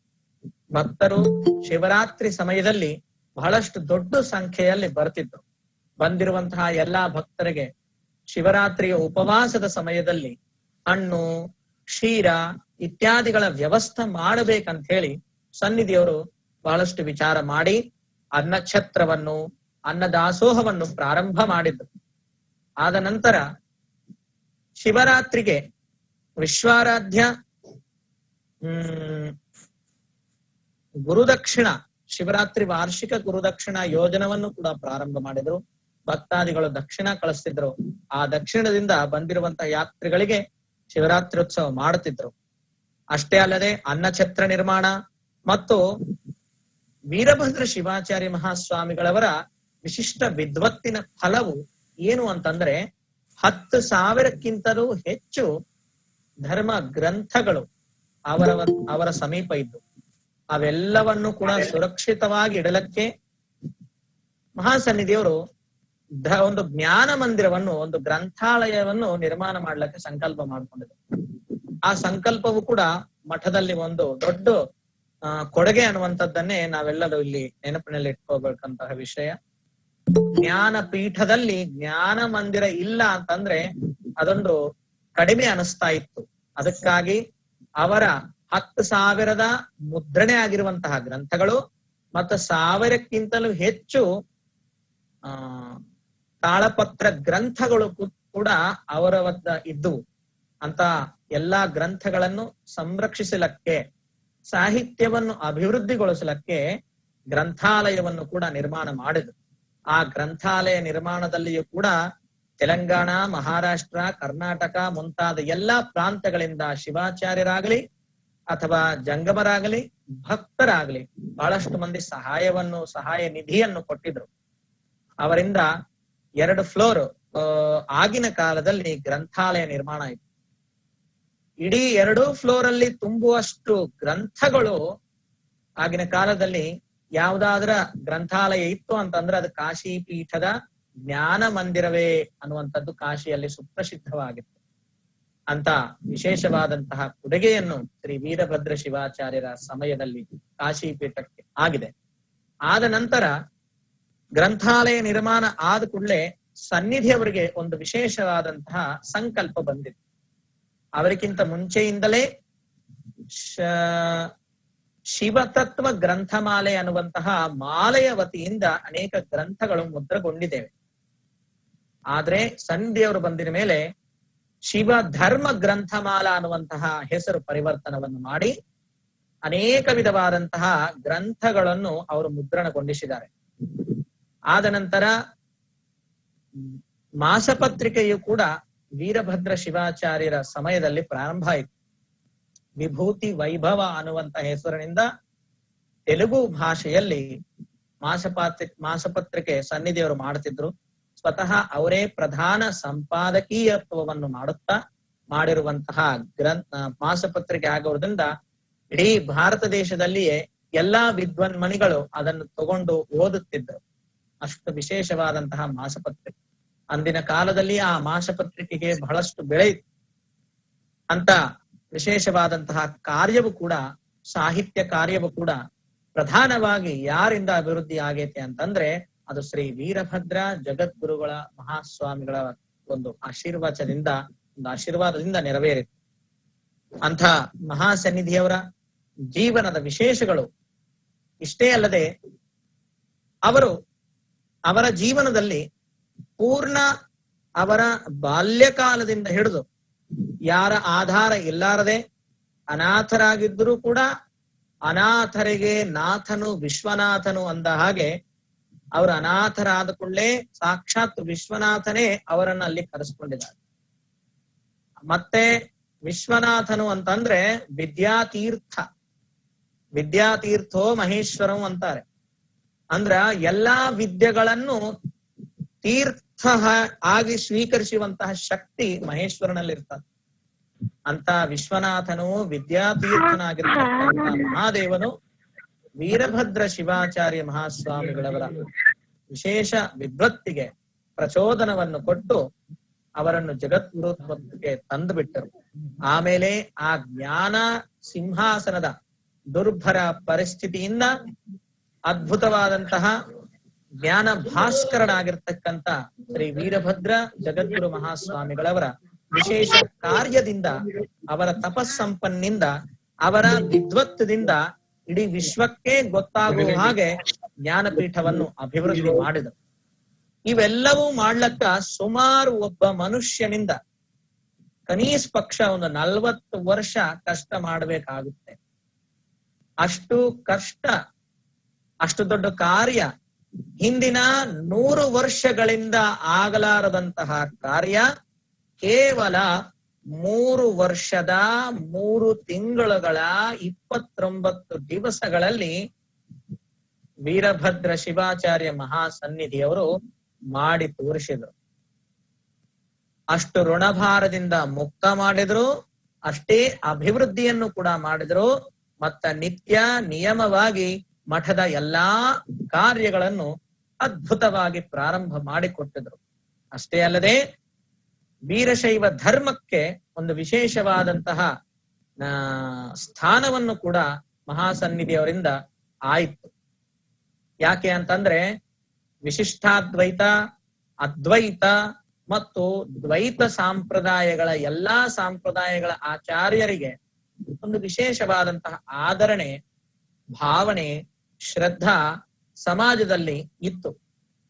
ಭಕ್ತರು ಶಿವರಾತ್ರಿ ಸಮಯದಲ್ಲಿ ಬಹಳಷ್ಟು ದೊಡ್ಡ ಸಂಖ್ಯೆಯಲ್ಲಿ ಬರ್ತಿದ್ರು. ಬಂದಿರುವಂತಹ ಎಲ್ಲಾ ಭಕ್ತರಿಗೆ ಶಿವರಾತ್ರಿಯ ಉಪವಾಸದ ಸಮಯದಲ್ಲಿ ಹಣ್ಣು, ಕ್ಷೀರ ಇತ್ಯಾದಿಗಳ ವ್ಯವಸ್ಥೆ ಮಾಡಬೇಕಂತ ಹೇಳಿ ಸನ್ನಿಧಿಯವರು ಬಹಳಷ್ಟು ವಿಚಾರ ಮಾಡಿ ಅನ್ನಛತ್ರವನ್ನು, ಅನ್ನದಾಸೋಹವನ್ನು ಪ್ರಾರಂಭ ಮಾಡಿದ್ರು. ಆದ ನಂತರ ಶಿವರಾತ್ರಿಗೆ ವಿಶ್ವಾರಾಧ್ಯ ಗುರುದಕ್ಷಿಣ, ಶಿವರಾತ್ರಿ ವಾರ್ಷಿಕ ಗುರುದಕ್ಷಿಣ ಯೋಜನವನ್ನು ಕೂಡ ಪ್ರಾರಂಭ ಮಾಡಿದ್ರು. ಭಕ್ತಾದಿಗಳು ದಕ್ಷಿಣ ಕಳಿಸ್ತಿದ್ರು. ಆ ದಕ್ಷಿಣದಿಂದ ಬಂದಿರುವಂತಹ ಯಾತ್ರಿಗಳಿಗೆ ಶಿವರಾತ್ರಿ ಉತ್ಸವ ಮಾಡುತ್ತಿದ್ರು. ಅಷ್ಟೇ ಅಲ್ಲದೆ ಅನ್ನಛತ್ರ ನಿರ್ಮಾಣ ಮತ್ತು ವೀರಭದ್ರ ಶಿವಾಚಾರ್ಯ ಮಹಾಸ್ವಾಮಿಗಳವರ ವಿಶಿಷ್ಟ ವಿದ್ವತ್ತಿನ ಫಲವು ಏನು ಅಂತಂದ್ರೆ 10,000ಕ್ಕಿಂತಲೂ ಹೆಚ್ಚು ಧರ್ಮ ಗ್ರಂಥಗಳು ಅವರ ಸಮೀಪ ಇದ್ದು ಅವೆಲ್ಲವನ್ನು ಕೂಡ ಸುರಕ್ಷಿತವಾಗಿ ಇಡಲಕ್ಕೆ ಮಹಾಸನ್ನಿಧಿಯವರು ಒಂದು ಜ್ಞಾನ ಮಂದಿರವನ್ನು, ಒಂದು ಗ್ರಂಥಾಲಯವನ್ನು ನಿರ್ಮಾಣ ಮಾಡ್ಲಿಕ್ಕೆ ಸಂಕಲ್ಪ ಮಾಡ್ಕೊಂಡಿದ್ದಾರೆ. ಆ ಸಂಕಲ್ಪವು ಕೂಡ ಮಠದಲ್ಲಿ ಒಂದು ದೊಡ್ಡ ಕೊಡುಗೆ ಅನ್ನುವಂಥದ್ದನ್ನೇ ನಾವೆಲ್ಲರೂ ಇಲ್ಲಿ ನೆನಪಿನಲ್ಲಿ ಇಟ್ಕೋಬೇಕಂತಹ ವಿಷಯ. ಜ್ಞಾನ ಪೀಠದಲ್ಲಿ ಜ್ಞಾನ ಮಂದಿರ ಇಲ್ಲ ಅಂತಂದ್ರೆ ಅದೊಂದು ಕಡಿಮೆ ಅನಿಸ್ತಾ ಇತ್ತು. ಅದಕ್ಕಾಗಿ ಅವರ 10,000 ಮುದ್ರಣೆ ಆಗಿರುವಂತಹ ಗ್ರಂಥಗಳು ಮತ್ತು 1,000ಕ್ಕಿಂತಲೂ ಹೆಚ್ಚು ತಾಳಪತ್ರ ಗ್ರಂಥಗಳು ಕೂಡ ಅವರ ಇದ್ದುವು. ಅಂತ ಎಲ್ಲಾ ಗ್ರಂಥಗಳನ್ನು ಸಂರಕ್ಷಿಸಲಕ್ಕೆ, ಸಾಹಿತ್ಯವನ್ನು ಅಭಿವೃದ್ಧಿಗೊಳಿಸಲಕ್ಕೆ ಗ್ರಂಥಾಲಯವನ್ನು ಕೂಡ ನಿರ್ಮಾಣ ಮಾಡಿದ್ರು. ಆ ಗ್ರಂಥಾಲಯ ನಿರ್ಮಾಣದಲ್ಲಿಯೂ ಕೂಡ ತೆಲಂಗಾಣ, ಮಹಾರಾಷ್ಟ್ರ, ಕರ್ನಾಟಕ ಮುಂತಾದ ಎಲ್ಲಾ ಪ್ರಾಂತಗಳಿಂದ ಶಿವಾಚಾರ್ಯರಾಗಲಿ ಅಥವಾ ಜಂಗಮರಾಗಲಿ ಭಕ್ತರಾಗಲಿ ಬಹಳಷ್ಟು ಮಂದಿ ಸಹಾಯ ನಿಧಿಯನ್ನು ಕೊಟ್ಟಿದ್ರು. ಅವರಿಂದ 2 ಫ್ಲೋರ್ ಆಗಿನ ಕಾಲದಲ್ಲಿ ಗ್ರಂಥಾಲಯ ನಿರ್ಮಾಣ ಆಯಿತು. ಇಡೀ 2 ಫ್ಲೋರ್ ಅಲ್ಲಿ ತುಂಬುವಷ್ಟು ಗ್ರಂಥಗಳು ಆಗಿನ ಕಾಲದಲ್ಲಿ ಯಾವುದಾದ್ರ ಗ್ರಂಥಾಲಯ ಇತ್ತು ಅಂತಂದ್ರೆ ಅದು ಕಾಶಿ ಪೀಠದ ಜ್ಞಾನ ಮಂದಿರವೇ ಅನ್ನುವಂಥದ್ದು ಕಾಶಿಯಲ್ಲಿ ಸುಪ್ರಸಿದ್ಧವಾಗಿತ್ತು. ಅಂತ ವಿಶೇಷವಾದಂತಹ ಕೊಡುಗೆಯನ್ನು ಶ್ರೀ ವೀರಭದ್ರ ಶಿವಾಚಾರ್ಯರ ಸಮಯದಲ್ಲಿ ಕಾಶಿ ಪೀಠಕ್ಕೆ ಆಗಿದೆ. ಆದ ನಂತರ ಗ್ರಂಥಾಲಯ ನಿರ್ಮಾಣ ಆದ ಕೂಡಲೇ ಸನ್ನಿಧಿಯವರಿಗೆ ಒಂದು ವಿಶೇಷವಾದಂತಹ ಸಂಕಲ್ಪ ಬಂದಿತ್ತು. ಅವರಿಗಿಂತ ಮುಂಚೆಯಿಂದಲೇ ಶಿವತತ್ವ ಗ್ರಂಥಮಾಲೆ ಅನ್ನುವಂತಹ ಮಾಲೆಯ ವತಿಯಿಂದ ಅನೇಕ ಗ್ರಂಥಗಳು ಮುದ್ರಗೊಂಡಿದ್ದೇವೆ. ಆದ್ರೆ ಸನ್ನಿಧಿಯವರು ಬಂದಿನ ಮೇಲೆ ಶಿವ ಧರ್ಮ ಗ್ರಂಥಮಾಲಾ ಅನ್ನುವಂತಹ ಹೆಸರು ಪರಿವರ್ತನವನ್ನು ಮಾಡಿ ಅನೇಕ ವಿಧವಾದಂತಹ ಗ್ರಂಥಗಳನ್ನು ಅವರು ಮುದ್ರಣಗೊಂಡಿಸಿದ್ದಾರೆ. ಆದ ನಂತರ ಮಾಸಪತ್ರಿಕೆಯು ಕೂಡ ವೀರಭದ್ರ ಶಿವಾಚಾರ್ಯರ ಸಮಯದಲ್ಲಿ ಪ್ರಾರಂಭ ಆಯಿತು. ವಿಭೂತಿ ವೈಭವ ಅನ್ನುವಂತಹ ಹೆಸರಿನಿಂದ ತೆಲುಗು ಭಾಷೆಯಲ್ಲಿ ಮಾಸಪತ್ರಿಕೆ ಸನ್ನಿಧಿಯವರು ಮಾಡುತ್ತಿದ್ರು. ಸ್ವತಃ ಅವರೇ ಪ್ರಧಾನ ಸಂಪಾದಕೀಯತ್ವವನ್ನು ಮಾಡುತ್ತಾ ಮಾಡಿರುವಂತಹ ಮಾಸಪತ್ರಿಕೆ ಆಗೋದ್ರಿಂದ ಇಡೀ ಭಾರತ ದೇಶದಲ್ಲಿಯೇ ಎಲ್ಲಾ ವಿದ್ವಾನ್ಮಣಿಗಳು ಅದನ್ನು ತಗೊಂಡು ಓದುತ್ತಿದ್ದರು. ಅಷ್ಟು ವಿಶೇಷವಾದಂತಹ ಮಾಸಪತ್ರಿಕೆ. ಅಂದಿನ ಕಾಲದಲ್ಲಿ ಆ ಮಾಸಪತ್ರಿಕೆಗೆ ಬಹಳಷ್ಟು ಬೆಳೆ ಇತ್ತು. ಅಂತ ವಿಶೇಷವಾದಂತಹ ಕಾರ್ಯವು ಕೂಡ, ಸಾಹಿತ್ಯ ಕಾರ್ಯವು ಕೂಡ ಪ್ರಧಾನವಾಗಿ ಯಾರಿಂದ ಅಭಿವೃದ್ಧಿ ಆಗೈತೆ ಅಂತಂದ್ರೆ ಅದು ಶ್ರೀ ವೀರಭದ್ರ ಜಗದ್ಗುರುಗಳ ಮಹಾಸ್ವಾಮಿಗಳ ಒಂದು ಆಶೀರ್ವಾದದಿಂದ ನೆರವೇರಿತು. ಅಂಥ ಮಹಾಸನ್ನಿಧಿಯವರ ಜೀವನದ ವಿಶೇಷಗಳು ಇಷ್ಟೇ ಅಲ್ಲದೆ ಅವರ ಜೀವನದಲ್ಲಿ ಪೂರ್ಣ ಅವರ ಬಾಲ್ಯಕಾಲದಿಂದ ಹಿಡಿದು ಯಾರ ಆಧಾರ ಇಲ್ಲಾರದೆ ಅನಾಥರಾಗಿದ್ದರೂ ಕೂಡ ಅನಾಥರಿಗೆ ನಾಥನು ವಿಶ್ವನಾಥನು ಅಂದ ಹಾಗೆ ಅವರು ಅನಾಥರಾದ ಕೂಡಲೇ ಸಾಕ್ಷಾತ್ ವಿಶ್ವನಾಥನೇ ಅವರನ್ನ ಅಲ್ಲಿ ಕರೆಸ್ಕೊಂಡಿದ್ದಾರೆ. ಮತ್ತೆ ವಿಶ್ವನಾಥನು ಅಂತಂದ್ರೆ ವಿದ್ಯಾತೀರ್ಥೋ ಮಹೇಶ್ವರಂ ಅಂತಾರೆ. ಅಂದ್ರ ಎಲ್ಲಾ ವಿದ್ಯೆಗಳನ್ನು ತೀರ್ಥ ಆಗಿ ಸ್ವೀಕರಿಸುವಂತಹ ಶಕ್ತಿ ಮಹೇಶ್ವರನಲ್ಲಿರ್ತದೆ. ಅಂತ ವಿಶ್ವನಾಥನು ವಿದ್ಯಾತೀರ್ಥನಾಗಿರ್ತಕ್ಕಂಥ ಮಹಾದೇವನು ವೀರಭದ್ರ ಶಿವಾಚಾರ್ಯ ಮಹಾಸ್ವಾಮಿಗಳವರ ವಿಶೇಷ ವಿದ್ವತ್ತಿಗೆ ಪ್ರಚೋದನವನ್ನು ಕೊಟ್ಟು ಅವರನ್ನು ಜಗದ್ಗುರುತ್ವಕ್ಕೆ ತಂದು ಬಿಟ್ಟರು. ಆಮೇಲೆ ಆ ಜ್ಞಾನ ಸಿಂಹಾಸನದ ದುರ್ಭರ ಪರಿಸ್ಥಿತಿಯಿಂದ ಅದ್ಭುತವಾದಂತಹ ಜ್ಞಾನ ಭಾಸ್ಕರನಾಗಿರ್ತಕ್ಕಂಥ ಶ್ರೀ ವೀರಭದ್ರ ಜಗದ್ಗುರು ಮಹಾಸ್ವಾಮಿಗಳವರ ವಿಶೇಷ ಕಾರ್ಯದಿಂದ, ಅವರ ತಪಸ್ಸಂಪನ್ನಿಂದ, ಅವರ ವಿದ್ವತ್ತದಿಂದ ಇಡೀ ವಿಶ್ವಕ್ಕೆ ಗೊತ್ತಾಗುವ ಹಾಗೆ ಜ್ಞಾನಪೀಠವನ್ನು ಅಭಿವೃದ್ಧಿ ಮಾಡಿದರು. ಇವೆಲ್ಲವೂ ಮಾಡ್ಲಕ್ಕ ಸುಮಾರು ಒಬ್ಬ ಮನುಷ್ಯನಿಂದ ಕನಿಷ್ಠ ಪಕ್ಷ ಒಂದು 40 ವರ್ಷ ಕಷ್ಟ ಮಾಡಬೇಕಾಗುತ್ತೆ. ಅಷ್ಟು ಕಷ್ಟ, ಅಷ್ಟು ದೊಡ್ಡ ಕಾರ್ಯ ಹಿಂದಿನ 100 ವರ್ಷಗಳಿಂದ ಆಗಲಾರದಂತಹ ಕಾರ್ಯ ಕೇವಲ 3 ವರ್ಷದ 3 ತಿಂಗಳುಗಳ 29 ದಿವಸಗಳಲ್ಲಿ ವೀರಭದ್ರ ಶಿವಾಚಾರ್ಯ ಮಹಾಸನ್ನಿಧಿಯವರು ಮಾಡಿ ತೋರಿಸಿದ್ರು. ಅಷ್ಟು ಋಣಭಾರದಿಂದ ಮುಕ್ತ ಮಾಡಿದ್ರು, ಅಷ್ಟೇ ಅಭಿವೃದ್ಧಿಯನ್ನು ಕೂಡ ಮಾಡಿದ್ರು. ಮತ್ತ ನಿತ್ಯ ನಿಯಮವಾಗಿ ಮಠದ ಎಲ್ಲಾ ಕಾರ್ಯಗಳನ್ನು ಅದ್ಭುತವಾಗಿ ಪ್ರಾರಂಭ ಮಾಡಿಕೊಟ್ಟಿದ್ರು. ಅಷ್ಟೇ ಅಲ್ಲದೆ ವೀರಶೈವ ಧರ್ಮಕ್ಕೆ ಒಂದು ವಿಶೇಷವಾದಂತಹ ಸ್ಥಾನವನ್ನು ಕೂಡ ಮಹಾಸನ್ನಿಧಿಯವರಿಂದ ಆಯಿತು. ಯಾಕೆ ಅಂತಂದ್ರೆ ವಿಶಿಷ್ಟಾದ್ವೈತ, ಅದ್ವೈತ ಮತ್ತು ದ್ವೈತ ಸಂಪ್ರದಾಯಗಳ ಎಲ್ಲಾ ಸಂಪ್ರದಾಯಗಳ ಆಚಾರ್ಯರಿಗೆ ಒಂದು ವಿಶೇಷವಾದಂತಹ ಆದರಣೆ, ಭಾವನೆ, ಶ್ರದ್ಧಾ ಸಮಾಜದಲ್ಲಿ ಇತ್ತು.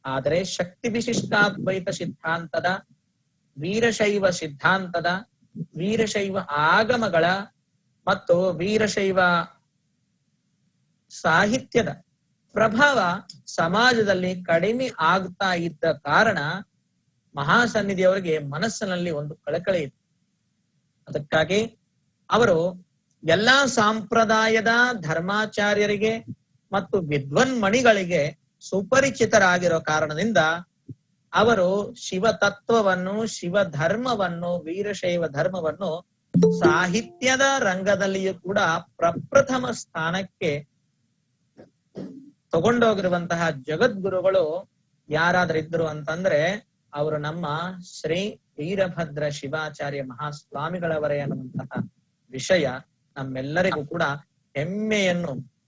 ಆದರೆ ಶಕ್ತಿ ವಿಶಿಷ್ಟಾದ್ವೈತ ಸಿದ್ಧಾಂತದ, ವೀರಶೈವ ಸಿದ್ಧಾಂತದ, ವೀರಶೈವ ಆಗಮಗಳ ಮತ್ತು ವೀರಶೈವ ಸಾಹಿತ್ಯದ ಪ್ರಭಾವ ಸಮಾಜದಲ್ಲಿ ಕಡಿಮೆ ಆಗ್ತಾ ಇದ್ದ ಕಾರಣ ಮಹಾಸನ್ನಿಧಿಯವರಿಗೆ ಮನಸ್ಸಿನಲ್ಲಿ ಒಂದು ಕಳಕಳಿ ಇತ್ತು. ಅದಕ್ಕಾಗಿ ಅವರು ಎಲ್ಲಾ ಸಂಪ್ರದಾಯದ ಧರ್ಮಾಚಾರ್ಯರಿಗೆ ಮತ್ತು ವಿದ್ವನ್ಮಣಿಗಳಿಗೆ ಸುಪರಿಚಿತರಾಗಿರೋ ಕಾರಣದಿಂದ ಅವರು ಶಿವ ತತ್ವವನ್ನು, ಶಿವ ಧರ್ಮವನ್ನು, ವೀರಶೈವ ಧರ್ಮವನ್ನು ಸಾಹಿತ್ಯದ ರಂಗದಲ್ಲಿಯೂ ಕೂಡ ಪ್ರಪ್ರಥಮ ಸ್ಥಾನಕ್ಕೆ ತಗೊಂಡೋಗಿರುವಂತಹ ಜಗದ್ಗುರುಗಳು ಯಾರಾದ್ರೂ ಇದ್ರು ಅಂತಂದ್ರೆ ಅವರು ನಮ್ಮ ಶ್ರೀ ವೀರಭದ್ರ ಶಿವಾಚಾರ್ಯ ಮಹಾಸ್ವಾಮಿಗಳವರೇ ಅನ್ನುವಂತಹ ವಿಷಯ ನಮ್ಮೆಲ್ಲರಿಗೂ ಕೂಡ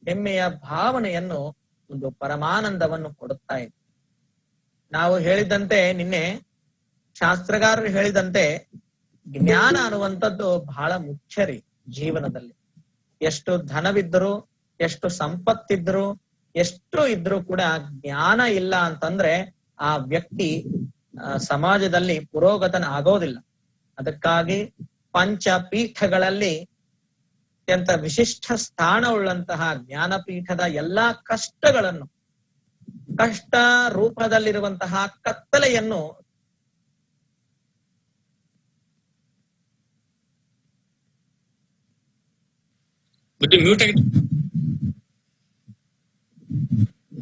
ಹೆಮ್ಮೆಯ ಭಾವನೆಯನ್ನು, ಒಂದು ಪರಮಾನಂದವನ್ನು ಕೊಡುತ್ತಾ ಇದೆ. ನಾವು ಹೇಳಿದಂತೆ ನಿನ್ನೆ ಶಾಸ್ತ್ರಗಾರರು ಹೇಳಿದಂತೆ ಜ್ಞಾನ ಅನ್ನುವಂಥದ್ದು ಬಹಳ ಮುಖ್ಯ ರೀ ಜೀವನದಲ್ಲಿ. ಎಷ್ಟು ಧನವಿದ್ರು, ಎಷ್ಟು ಸಂಪತ್ತಿದ್ರು, ಎಷ್ಟು ಇದ್ರೂ ಕೂಡ ಜ್ಞಾನ ಇಲ್ಲ ಅಂತಂದ್ರೆ ಆ ವ್ಯಕ್ತಿ ಸಮಾಜದಲ್ಲಿ ಪುರೋಗತನ ಆಗೋದಿಲ್ಲ. ಅದಕ್ಕಾಗಿ ಪಂಚಪೀಠಗಳಲ್ಲಿ ಅತ್ಯಂತ ವಿಶಿಷ್ಟ ಸ್ಥಾನವುಳ್ಳಂತಹ ಜ್ಞಾನಪೀಠದ ಎಲ್ಲಾ ಕಷ್ಟ ರೂಪದಲ್ಲಿರುವಂತಹ ಕತ್ತಲೆಯನ್ನು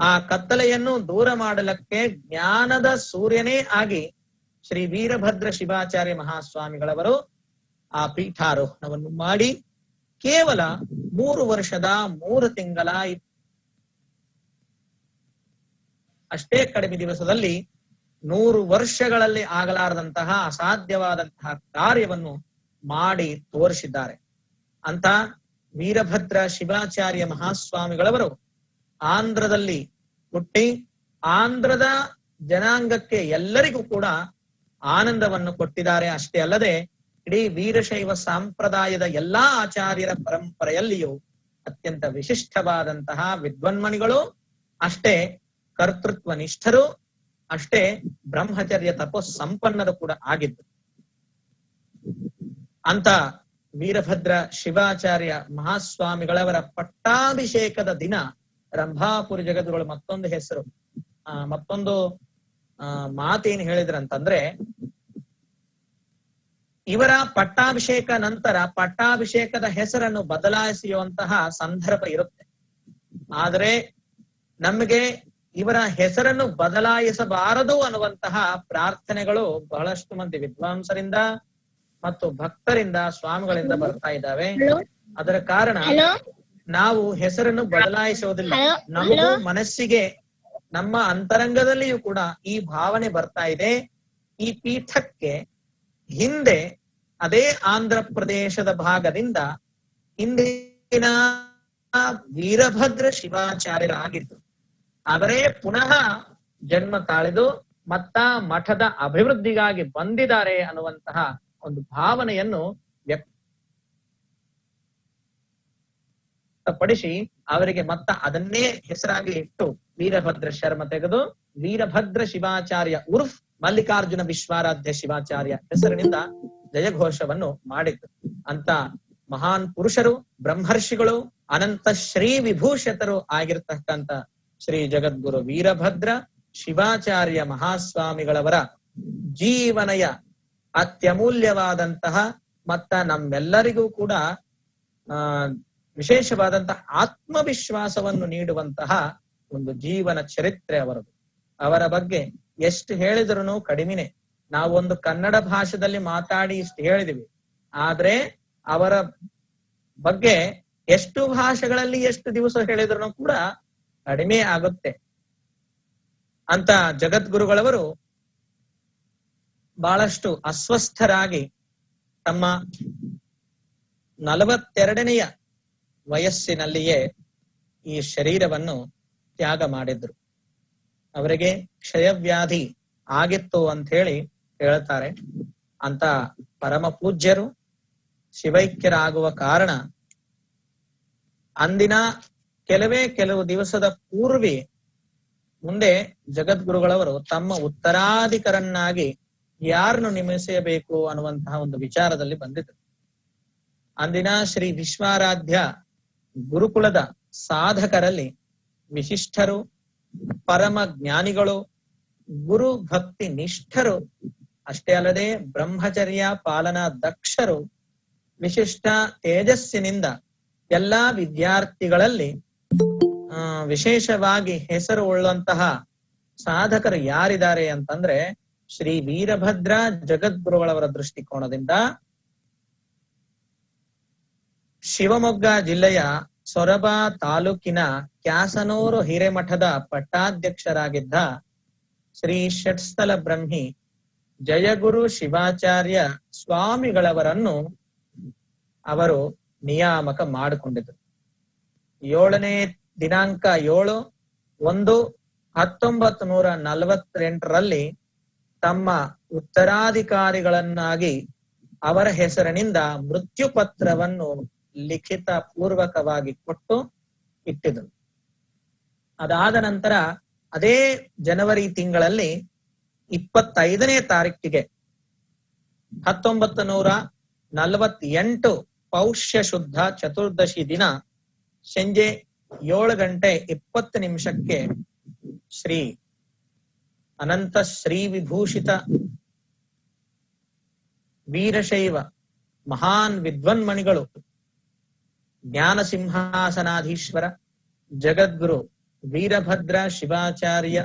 ಆ ಕತ್ತಲೆಯನ್ನು ದೂರ ಮಾಡಲಕ್ಕೆ ಜ್ಞಾನದ ಸೂರ್ಯನೇ ಆಗಿ ಶ್ರೀ ವೀರಭದ್ರ ಶಿವಾಚಾರ್ಯ ಮಹಾಸ್ವಾಮಿಗಳವರು ಆ ಪೀಠಾರೋಹಣವನ್ನು ಮಾಡಿ ಕೇವಲ 3 ವರ್ಷದ 3 ತಿಂಗಳ ಅಷ್ಟೇ ಕಡಿಮೆ ದಿವಸದಲ್ಲಿ 100 ವರ್ಷಗಳಲ್ಲಿ ಆಗಲಾರದಂತಹ ಅಸಾಧ್ಯವಾದಂತಹ ಕಾರ್ಯವನ್ನು ಮಾಡಿ ತೋರಿಸಿದ್ದಾರೆ. ಅಂತ ವೀರಭದ್ರ ಶಿವಾಚಾರ್ಯ ಮಹಾಸ್ವಾಮಿಗಳವರು ಆಂಧ್ರದಲ್ಲಿ ಹುಟ್ಟಿ ಆಂಧ್ರದ ಜನಾಂಗಕ್ಕೆ ಎಲ್ಲರಿಗೂ ಕೂಡ ಆನಂದವನ್ನು ಕೊಟ್ಟಿದ್ದಾರೆ. ಅಷ್ಟೇ ಅಲ್ಲದೆ ಇಡೀ ವೀರಶೈವ ಸಂಪ್ರದಾಯದ ಎಲ್ಲಾ ಆಚಾರ್ಯರ ಪರಂಪರೆಯಲ್ಲಿಯೂ ಅತ್ಯಂತ ವಿಶಿಷ್ಟವಾದಂತಹ ವಿದ್ವನ್ಮಣಿಗಳು, ಅಷ್ಟೇ ಕರ್ತೃತ್ವ ನಿಷ್ಠರು, ಅಷ್ಟೇ ಬ್ರಹ್ಮಚರ್ಯ ತಪಸ್ ಸಂಪನ್ನರು ಕೂಡ ಆಗಿದ್ರು. ಅಂತ ವೀರಭದ್ರ ಶಿವಾಚಾರ್ಯ ಮಹಾಸ್ವಾಮಿಗಳವರ ಪಟ್ಟಾಭಿಷೇಕದ ದಿನ ರಂಭಾಪುರಿ ಜಗದ್ಗುರುಗಳು ಮತ್ತೊಂದು ಹೆಸರು, ಮತ್ತೊಂದು ಮಾತೇನು ಹೇಳಿದ್ರಂತಂದ್ರೆ, ಇವರ ಪಟ್ಟಾಭಿಷೇಕ ನಂತರ ಪಟ್ಟಾಭಿಷೇಕದ ಹೆಸರನ್ನು ಬದಲಾಯಿಸುವಂತಹ ಸಂದರ್ಭ ಇರುತ್ತೆ. ಆದರೆ ನಮಗೆ ಇವರ ಹೆಸರನ್ನು ಬದಲಾಯಿಸಬಾರದು ಅನ್ನುವಂತಹ ಪ್ರಾರ್ಥನೆಗಳು ಬಹಳಷ್ಟು ಮಂದಿ ವಿದ್ವಾಂಸರಿಂದ ಮತ್ತು ಭಕ್ತರಿಂದ, ಸ್ವಾಮಿಗಳಿಂದ ಬರ್ತಾ ಇದ್ದಾವೆ. ಅದರ ಕಾರಣ ನಾವು ಹೆಸರನ್ನು ಬದಲಾಯಿಸುವುದಿಲ್ಲ. ನಮಗೂ ಮನಸ್ಸಿಗೆ, ನಮ್ಮ ಅಂತರಂಗದಲ್ಲಿಯೂ ಕೂಡ ಈ ಭಾವನೆ ಬರ್ತಾ ಇದೆ. ಈ ಪೀಠಕ್ಕೆ ಹಿಂದೆ ಅದೇ ಆಂಧ್ರ ಪ್ರದೇಶದ ಭಾಗದಿಂದ ಇಂದಿನ ವೀರಭದ್ರ ಶಿವಾಚಾರ್ಯರಾಗಿದ್ದು, ಅವರೇ ಪುನಃ ಜನ್ಮ ತಾಳಿದು ಮತ್ತ ಮಠದ ಅಭಿವೃದ್ಧಿಗಾಗಿ ಬಂದಿದ್ದಾರೆ ಅನ್ನುವಂತಹ ಒಂದು ಭಾವನೆಯನ್ನು ವ್ಯಕ್ತಪಡಿಸಿ ಅವರಿಗೆ ಮತ್ತ ಅದನ್ನೇ ಹೆಸರಾಗಿ ಇಟ್ಟು ವೀರಭದ್ರ ಶರ್ಮ ತೆಗೆದು ವೀರಭದ್ರ ಶಿವಾಚಾರ್ಯ ಉರ್ಫ್ ಮಲ್ಲಿಕಾರ್ಜುನ ವಿಶ್ವಾರಾಧ್ಯ ಶಿವಾಚಾರ್ಯ ಹೆಸರಿನಿಂದ ಜಯಘೋಷವನ್ನು ಮಾಡಿದ್ರು. ಅಂತ ಮಹಾನ್ ಪುರುಷರು, ಬ್ರಹ್ಮರ್ಷಿಗಳು, ಅನಂತ ಶ್ರೀ ವಿಭೂಷತರು ಆಗಿರ್ತಕ್ಕಂಥ ಶ್ರೀ ಜಗದ್ಗುರು ವೀರಭದ್ರ ಶಿವಾಚಾರ್ಯ ಮಹಾಸ್ವಾಮಿಗಳವರ ಜೀವನಯ ಅತ್ಯಮೂಲ್ಯವಾದಂತಹ ಮತ್ತ ನಮ್ಮೆಲ್ಲರಿಗೂ ಕೂಡ ವಿಶೇಷವಾದಂತಹ ಆತ್ಮವಿಶ್ವಾಸವನ್ನು ನೀಡುವಂತಹ ಒಂದು ಜೀವನ ಚರಿತ್ರೆ ಅವರದು. ಅವರ ಬಗ್ಗೆ ಎಷ್ಟು ಹೇಳಿದ್ರು ಕಡಿಮೆನೆ. ನಾವು ಒಂದು ಕನ್ನಡ ಭಾಷೆಯಲ್ಲಿ ಮಾತಾಡಿ ಇಷ್ಟು ಹೇಳಿದಿವಿ, ಆದ್ರೆ ಅವರ ಬಗ್ಗೆ ಎಷ್ಟು ಭಾಷೆಗಳಲ್ಲಿ ಎಷ್ಟು ದಿವಸ ಹೇಳಿದ್ರು ಕೂಡ ಕಡಿಮೆ ಆಗುತ್ತೆ. ಅಂತ ಜಗದ್ಗುರುಗಳವರು ಬಹಳಷ್ಟು ಅಸ್ವಸ್ಥರಾಗಿ ತಮ್ಮ 42ನೆಯ ವಯಸ್ಸಿನಲ್ಲಿಯೇ ಈ ಶರೀರವನ್ನು ತ್ಯಾಗ ಮಾಡಿದ್ರು. ಅವರಿಗೆ ಕ್ಷಯವ್ಯಾಧಿ ಆಗಿತ್ತು ಅಂತ ಹೇಳಿ ಹೇಳ್ತಾರೆ. ಅಂತ ಪರಮ ಪೂಜ್ಯರು ಶಿವೈಕ್ಯರಾಗುವ ಕಾರಣ ಅಂದಿನ ಕೆಲವು ದಿವಸದ ಪೂರ್ವಿ ಮುಂದೆ ಜಗದ್ಗುರುಗಳವರು ತಮ್ಮ ಉತ್ತರಾಧಿಕರನ್ನಾಗಿ ಯಾರನ್ನು ನೇಮಿಸಬೇಕು ಅನ್ನುವಂತಹ ಒಂದು ವಿಚಾರದಲ್ಲಿ ಬಂದಿದ್ರು. ಅಂದಿನ ಶ್ರೀ ವಿಶ್ವಾರಾಧ್ಯ ಗುರುಕುಲದ ಸಾಧಕರಲ್ಲಿ ವಿಶಿಷ್ಟರು, ಪರಮ ಜ್ಞಾನಿಗಳು, ಗುರು ಭಕ್ತಿ ನಿಷ್ಠರು, ಅಷ್ಟೇ ಅಲ್ಲದೆ ಬ್ರಹ್ಮಚರ್ಯ ಪಾಲನಾ ದಕ್ಷರು, ವಿಶಿಷ್ಟ ತೇಜಸ್ಸಿನಿಂದ ಎಲ್ಲಾ ವಿದ್ಯಾರ್ಥಿಗಳಲ್ಲಿ ವಿಶೇಷವಾಗಿ ಹೆಸರು ಉಳ್ಳಂತಹ ಸಾಧಕರು ಯಾರಿದ್ದಾರೆ ಅಂತಂದ್ರೆ ಶ್ರೀ ವೀರಭದ್ರ ಜಗದ್ಗುರುಗಳವರ ದೃಷ್ಟಿಕೋನದಿಂದ ಶಿವಮೊಗ್ಗ ಜಿಲ್ಲೆಯ ಸೊರಬ ತಾಲೂಕಿನ ಕ್ಯಾಸನೂರು ಹಿರೇಮಠದ ಪಟ್ಟಾಧ್ಯಕ್ಷರಾಗಿದ್ದ ಶ್ರೀ ಷಟ್ಸ್ಥಲ ಬ್ರಹ್ಮಿ ಜಯಗುರು ಶಿವಾಚಾರ್ಯ ಸ್ವಾಮಿಗಳವರನ್ನು ಅವರು ನಿಯಾಮಕ ಮಾಡಿಕೊಂಡಿದ್ದರು. 7ನೇ ದಿನಾಂಕ 7/1/1948ರಲ್ಲಿ ತಮ್ಮ ಉತ್ತರಾಧಿಕಾರಿಗಳನ್ನಾಗಿ ಅವರ ಹೆಸರಿನಿಂದ ಮೃತ್ಯು ಪತ್ರವನ್ನು ಲಿಖಿತ ಪೂರ್ವಕವಾಗಿ ಕೊಟ್ಟು ಇಟ್ಟಿದರು. ಅದಾದ ನಂತರ ಅದೇ ಜನವರಿ ತಿಂಗಳಲ್ಲಿ 25ನೇ ತಾರೀಕಿಗೆ 1948 ಪೌಷ್ಯ ಶುದ್ಧ ಚತುರ್ದಶಿ ದಿನ ಸಂಜೆ 7:20 ಶ್ರೀ ಅನಂತ ಶ್ರೀ ವಿಭೂಷಿತ ವೀರಶೈವ ಮಹಾನ್ ವಿದ್ವನ್ಮಣಿಗಳು ಜ್ಞಾನ ಸಿಂಹಾಸನಾಧೀಶ್ವರ ಜಗದ್ಗುರು ವೀರಭದ್ರ ಶಿವಾಚಾರ್ಯ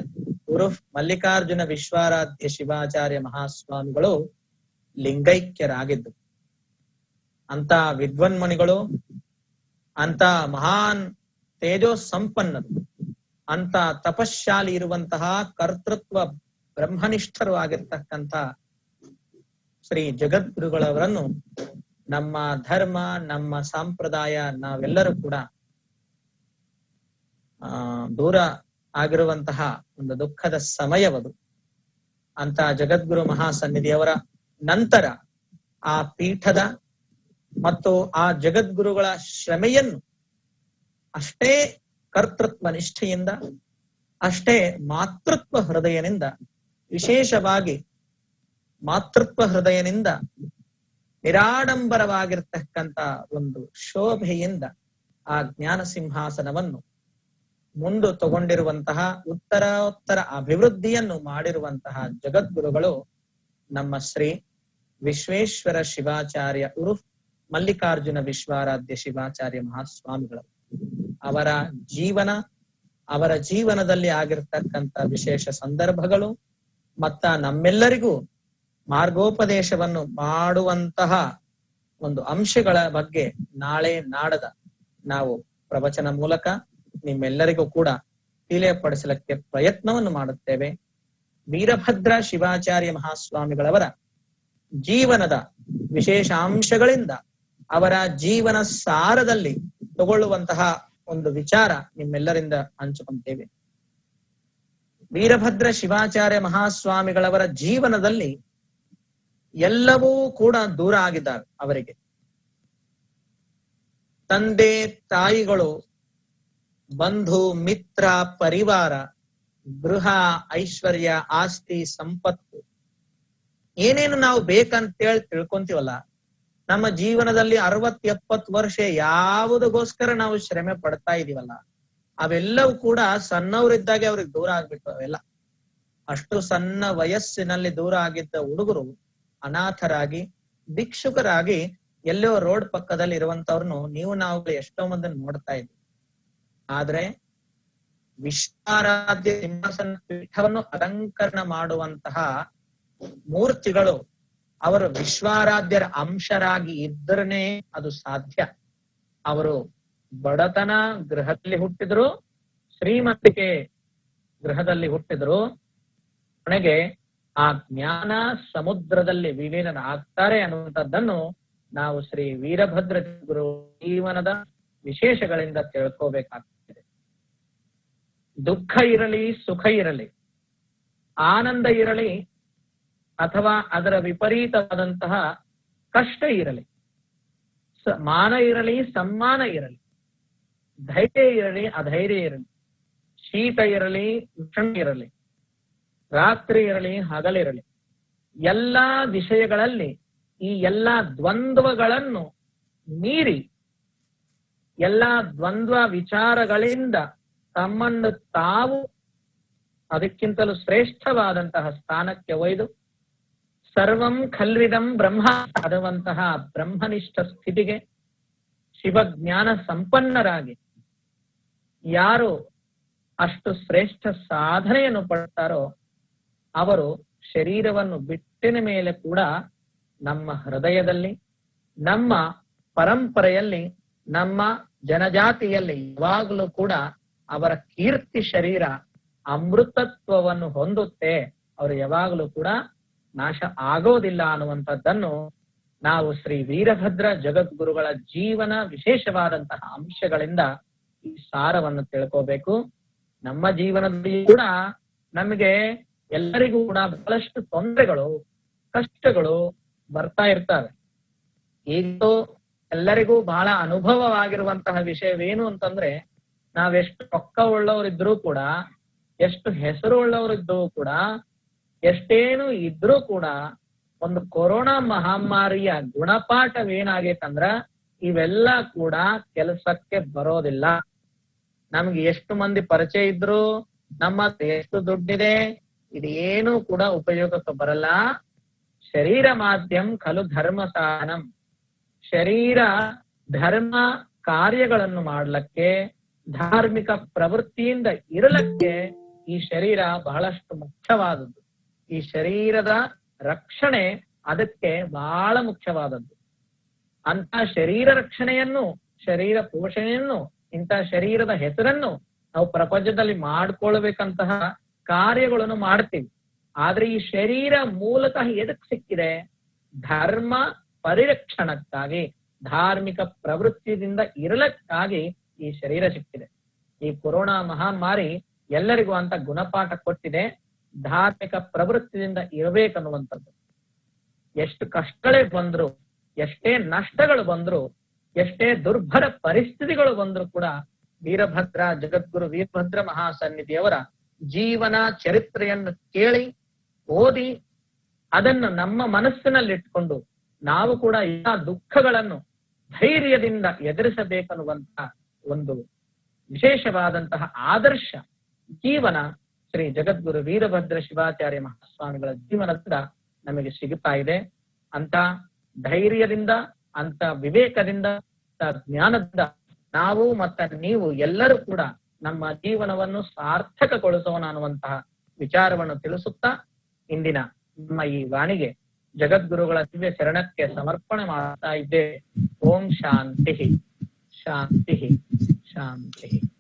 ಉರುಫ್ ಮಲ್ಲಿಕಾರ್ಜುನ ವಿಶ್ವಾರಾಧ್ಯ ಶಿವಾಚಾರ್ಯ ಮಹಾಸ್ವಾಮಿಗಳು ಲಿಂಗೈಕ್ಯರಾಗಿದ್ದು, ಅಂತ ವಿದ್ವನ್ಮಣಿಗಳು, ಅಂತ ಮಹಾನ್ ತೇಜೋ ಸಂಪನ್ನರು, ಅಂತ ತಪಶಾಲಿ ಇರುವಂತಹ ಕರ್ತೃತ್ವ ಬ್ರಹ್ಮನಿಷ್ಠರು ಆಗಿರ್ತಕ್ಕಂಥ ಶ್ರೀ ಜಗದ್ಗುರುಗಳವರನ್ನು ನಮ್ಮ ಧರ್ಮ, ನಮ್ಮ ಸಂಪ್ರದಾಯ, ನಾವೆಲ್ಲರೂ ಕೂಡ ದೂರ ಆಗಿರುವಂತಹ ಒಂದು ದುಃಖದ ಸಮಯವದು. ಅಂತ ಜಗದ್ಗುರು ಮಹಾಸನ್ನಿಧಿಯವರ ನಂತರ ಆ ಪೀಠದ ಮತ್ತು ಆ ಜಗದ್ಗುರುಗಳ ಶ್ರಮೆಯನ್ನು ಅಷ್ಟೇ ಕರ್ತೃತ್ವ ನಿಷ್ಠೆಯಿಂದ, ಅಷ್ಟೇ ಮಾತೃತ್ವ ಹೃದಯನಿಂದ, ವಿಶೇಷವಾಗಿ ಮಾತೃತ್ವ ಹೃದಯನಿಂದ ನಿರಾಡಂಬರವಾಗಿರ್ತಕ್ಕಂಥ ಒಂದು ಶೋಭೆಯಿಂದ ಆ ಜ್ಞಾನ ಸಿಂಹಾಸನವನ್ನು ಮುಂದೆ ತಗೊಂಡಿರುವಂತಹ, ಉತ್ತರೋತ್ತರ ಅಭಿವೃದ್ಧಿಯನ್ನು ಮಾಡಿರುವಂತಹ ಜಗದ್ಗುರುಗಳು ನಮ್ಮ ಶ್ರೀ ವಿಶ್ವೇಶ್ವರ ಶಿವಾಚಾರ್ಯ ಉರುಫ್ ಮಲ್ಲಿಕಾರ್ಜುನ ವಿಶ್ವಾರಾಧ್ಯ ಶಿವಾಚಾರ್ಯ ಮಹಾಸ್ವಾಮಿಗಳು. ಅವರ ಜೀವನದಲ್ಲಿ ಆಗಿರ್ತಕ್ಕಂಥ ವಿಶೇಷ ಸಂದರ್ಭಗಳು ಮತ್ತ ನಮ್ಮೆಲ್ಲರಿಗೂ ಮಾರ್ಗೋಪದೇಶವನ್ನು ಮಾಡುವಂತಹ ಒಂದು ಅಂಶಗಳ ಬಗ್ಗೆ ನಾಳೆ ನಾಡದ ನಾವು ಪ್ರವಚನ ಮೂಲಕ ನಿಮ್ಮೆಲ್ಲರಿಗೂ ಕೂಡ ತಿಳಿಯಪಡಿಸಲಿಕ್ಕೆ ಪ್ರಯತ್ನವನ್ನು ಮಾಡುತ್ತೇವೆ. ವೀರಭದ್ರ ಶಿವಾಚಾರ್ಯ ಮಹಾಸ್ವಾಮಿಗಳವರ ಜೀವನದ ವಿಶೇಷ ಅಂಶಗಳಿಂದ, ಅವರ ಜೀವನ ಸಾರದಲ್ಲಿ ತಗೊಳ್ಳುವಂತಹ ಒಂದು ವಿಚಾರ ನಿಮ್ಮೆಲ್ಲರಿಂದ ಹಂಚಿಕೊಂಡೇವೆ. ವೀರಭದ್ರ ಶಿವಾಚಾರ್ಯ ಮಹಾಸ್ವಾಮಿಗಳವರ ಜೀವನದಲ್ಲಿ ಎಲ್ಲವೂ ಕೂಡ ದೂರ ಆಗಿದ್ದಾರೆ. ಅವರಿಗೆ ತಂದೆ ತಾಯಿಗಳು, ಬಂಧು ಮಿತ್ರ ಪರಿವಾರ, ಗೃಹ ಐಶ್ವರ್ಯ, ಆಸ್ತಿ ಸಂಪತ್ತು, ಏನೇನು ನಾವು ಬೇಕಂತೇಳಿ ತಿಳ್ಕೊಂತೀವಲ್ಲ, ನಮ್ಮ ಜೀವನದಲ್ಲಿ 60-70 ವರ್ಷ ಯಾವುದಗೋಸ್ಕರ ನಾವು ಶ್ರಮೆ ಪಡ್ತಾ ಇದೀವಲ್ಲ, ಅವೆಲ್ಲವೂ ಕೂಡ ಸಣ್ಣವರಿದ್ದಾಗೆ ಅವ್ರಿಗೆ ದೂರ ಆಗ್ಬಿಟ್ಟು ಅವೆಲ್ಲ. ಅಷ್ಟು ಸಣ್ಣ ವಯಸ್ಸಿನಲ್ಲಿ ದೂರ ಆಗಿದ್ದ ಹುಡುಗರು ಅನಾಥರಾಗಿ, ಭಿಕ್ಷುಕರಾಗಿ ಎಲ್ಲೋ ರೋಡ್ ಪಕ್ಕದಲ್ಲಿ ಇರುವಂತವ್ರನ್ನು ನಾವು ಎಷ್ಟೋ ಮಂದಿನ ನೋಡ್ತಾ ಇದ್ವಿ. ಆದ್ರೆ ವಿಶ್ವಾರಾಧ್ಯ ಸಿಂಹಾಸನ ಪೀಠವನ್ನು ಅಲಂಕರಣ ಮಾಡುವಂತಹ ಮೂರ್ತಿಗಳು ಅವರು ವಿಶ್ವಾರಾಧ್ಯರ ಅಂಶರಾಗಿ ಇದ್ದರನೇ ಅದು ಸಾಧ್ಯ. ಅವರು ಬಡತನ ಗೃಹದಲ್ಲಿ ಹುಟ್ಟಿದ್ರು, ಶ್ರೀಮಂತಿಕೆ ಗೃಹದಲ್ಲಿ ಹುಟ್ಟಿದ್ರು, ಕೊನೆಗೆ ಆ ಜ್ಞಾನ ಸಮುದ್ರದಲ್ಲಿ ವಿಲೀನರಾಗ್ತಾರೆ ಅನ್ನುವಂಥದ್ದನ್ನು ನಾವು ಶ್ರೀ ವೀರಭದ್ರ ಗುರು ಜೀವನದ ವಿಶೇಷಗಳಿಂದ ತಿಳ್ಕೋಬೇಕಾಗ್ತದೆ. ದುಃಖ ಇರಲಿ, ಸುಖ ಇರಲಿ, ಆನಂದ ಇರಲಿ ಅಥವಾ ಅದರ ವಿಪರೀತವಾದಂತಹ ಕಷ್ಟ ಇರಲಿ, ಮಾನ ಇರಲಿ, ಸಮ್ಮಾನ ಇರಲಿ, ಧೈರ್ಯ ಇರಲಿ, ಅಧೈರ್ಯ ಇರಲಿ, ಶೀತ ಇರಲಿ, ಉಷ್ಣ ಇರಲಿ, ರಾತ್ರಿ ಇರಲಿ, ಹಗಲಿರಲಿ, ಎಲ್ಲಾ ವಿಷಯಗಳಲ್ಲಿ ಈ ಎಲ್ಲಾ ದ್ವಂದ್ವಗಳನ್ನು ಮೀರಿ, ಎಲ್ಲಾ ದ್ವಂದ್ವ ವಿಚಾರಗಳಿಂದ ತಮ್ಮನ್ನು ತಾವು ಅದಕ್ಕಿಂತಲೂ ಶ್ರೇಷ್ಠವಾದಂತಹ ಸ್ಥಾನಕ್ಕೆ ಒಯ್ದು ಸರ್ವಂ ಖಲ್ವಿದಂ ಬ್ರಹ್ಮ ಆದಂತಹ ಬ್ರಹ್ಮನಿಷ್ಠ ಸ್ಥಿತಿಗೆ ಶಿವಜ್ಞಾನ ಸಂಪನ್ನರಾಗಿ ಯಾರು ಅಷ್ಟು ಶ್ರೇಷ್ಠ ಸಾಧನೆಯನ್ನು ಪಡ್ತಾರೋ ಅವರು ಶರೀರವನ್ನು ಬಿಟ್ಟಿನ ಮೇಲೆ ಕೂಡ ನಮ್ಮ ಹೃದಯದಲ್ಲಿ, ನಮ್ಮ ಪರಂಪರೆಯಲ್ಲಿ, ನಮ್ಮ ಜನಜಾತಿಯಲ್ಲಿ ಯಾವಾಗಲೂ ಕೂಡ ಅವರ ಕೀರ್ತಿ ಶರೀರ ಅಮೃತತ್ವವನ್ನು ಹೊಂದುತ್ತೆ. ಅವರು ಯಾವಾಗಲೂ ಕೂಡ ನಾಶ ಆಗೋದಿಲ್ಲ ಅನ್ನುವಂಥದ್ದನ್ನು ನಾವು ಶ್ರೀ ವೀರಭದ್ರ ಜಗದ್ಗುರುಗಳ ಜೀವನ ವಿಶೇಷವಾದಂತಹ ಅಂಶಗಳಿಂದ ಈ ಸಾರವನ್ನು ತಿಳ್ಕೋಬೇಕು. ನಮ್ಮ ಜೀವನದಲ್ಲಿ ಕೂಡ ನಮಗೆ ಎಲ್ಲರಿಗೂ ಕೂಡ ಬಹಳಷ್ಟು ತೊಂದರೆಗಳು, ಕಷ್ಟಗಳು ಬರ್ತಾ ಇರ್ತವೆ. ಈಗ ಎಲ್ಲರಿಗೂ ಬಹಳ ಅನುಭವವಾಗಿರುವಂತಹ ವಿಷಯವೇನು ಅಂತಂದ್ರೆ, ನಾವೆಷ್ಟು ರೊಕ್ಕ ಉಳ್ಳವರಿದ್ರೂ ಕೂಡ, ಎಷ್ಟು ಹೆಸರು ಉಳ್ಳವರಿದ್ರೂ ಕೂಡ, ಎಷ್ಟೇನು ಇದ್ರೂ ಕೂಡ ಒಂದು ಕೊರೋನಾ ಮಹಾಮಾರಿಯ ಗುಣಪಾಠವೇನಾಗೈತಂದ್ರ ಇವೆಲ್ಲ ಕೂಡ ಕೆಲಸಕ್ಕೆ ಬರೋದಿಲ್ಲ. ನಮ್ಗೆ ಎಷ್ಟು ಮಂದಿ ಪರಿಚಯ ಇದ್ರು, ನಮ್ಮ ಎಷ್ಟು ದುಡ್ಡಿದೆ, ಇದೇನು ಕೂಡ ಉಪಯೋಗಕ್ಕೆ ಬರಲ್ಲ. ಶರೀರ ಮಾಧ್ಯಮ ಖಲು ಧರ್ಮ ಸಾಧನಂ. ಶರೀರ ಧರ್ಮ ಕಾರ್ಯಗಳನ್ನು ಮಾಡ್ಲಕ್ಕೆ, ಧಾರ್ಮಿಕ ಪ್ರವೃತ್ತಿಯಿಂದ ಇರಲಕ್ಕೆ ಈ ಶರೀರ ಬಹಳಷ್ಟು ಮುಖ್ಯವಾದದ್ದು. ಈ ಶರೀರದ ರಕ್ಷಣೆ ಅದಕ್ಕೆ ಬಹಳ ಮುಖ್ಯವಾದದ್ದು. ಅಂತ ಶರೀರ ರಕ್ಷಣೆಯನ್ನು, ಶರೀರ ಪೋಷಣೆಯನ್ನು, ಇಂಥ ಶರೀರದ ಹೆಸರನ್ನು ನಾವು ಪ್ರಪಂಚದಲ್ಲಿ ಮಾಡ್ಕೊಳ್ಬೇಕಂತಹ ಕಾರ್ಯಗಳನ್ನು ಮಾಡ್ತೀವಿ. ಆದ್ರೆ ಈ ಶರೀರ ಮೂಲತಃ ಎದಕ್ ಸಿಕ್ಕಿದೆ? ಧರ್ಮ ಪರಿರಕ್ಷಣಕ್ಕಾಗಿ, ಧಾರ್ಮಿಕ ಪ್ರವೃತ್ತಿಯಿಂದ ಇರಲಕ್ಕಾಗಿ ಈ ಶರೀರ ಸಿಕ್ಕಿದೆ. ಈ ಕೊರೋನಾ ಮಹಾಮಾರಿ ಎಲ್ಲರಿಗೂ ಅಂತ ಗುಣಪಾಠ ಕೊಟ್ಟಿದೆ. ಧಾರ್ಮಿಕ ಪ್ರವೃತ್ತಿಯಿಂದ ಇರಬೇಕನ್ನುವಂಥದ್ದು. ಎಷ್ಟು ಕಷ್ಟಗಳೇ ಬಂದ್ರು, ಎಷ್ಟೇ ನಷ್ಟಗಳು ಬಂದ್ರು, ಎಷ್ಟೇ ದುರ್ಭರ ಪರಿಸ್ಥಿತಿಗಳು ಬಂದ್ರು ಕೂಡ ವೀರಭದ್ರ ಜಗದ್ಗುರು ವೀರಭದ್ರ ಮಹಾಸನ್ನಿಧಿಯವರ ಜೀವನ ಚರಿತ್ರೆಯನ್ನು ಕೇಳಿ, ಓದಿ, ಅದನ್ನು ನಮ್ಮ ಮನಸ್ಸಿನಲ್ಲಿಟ್ಕೊಂಡು ನಾವು ಕೂಡ ಎಲ್ಲ ದುಃಖಗಳನ್ನು ಧೈರ್ಯದಿಂದ ಎದುರಿಸಬೇಕನ್ನುವಂತಹ ಒಂದು ವಿಶೇಷವಾದಂತಹ ಆದರ್ಶ ಜೀವನ ಶ್ರೀ ಜಗದ್ಗುರು ವೀರಭದ್ರ ಶಿವಾಚಾರ್ಯ ಮಹಾಸ್ವಾಮಿಗಳ ಜೀವನದಿಂದ ನಮಗೆ ಸಿಗುತ್ತಾ ಇದೆ. ಅಂತ ಧೈರ್ಯದಿಂದ, ಅಂತ ವಿವೇಕದಿಂದ, ಜ್ಞಾನದಿಂದ ನಾವು ಮತ್ತೆ ನೀವು ಎಲ್ಲರೂ ಕೂಡ ನಮ್ಮ ಜೀವನವನ್ನು ಸಾರ್ಥಕಗೊಳಿಸೋಣ ಅನ್ನುವಂತಹ ವಿಚಾರವನ್ನು ತಿಳಿಸುತ್ತಾ ಇಂದಿನ ನಮ್ಮ ಈ ವಾಣಿಗೆ ಜಗದ್ಗುರುಗಳ ದಿವ್ಯ ಶರಣಕ್ಕೆ ಸಮರ್ಪಣೆ ಮಾಡ್ತಾ ಇದ್ದೇವೆ. ಓಂ ಶಾಂತಿ ಶಾಂತಿ ಶಾಂತಿ.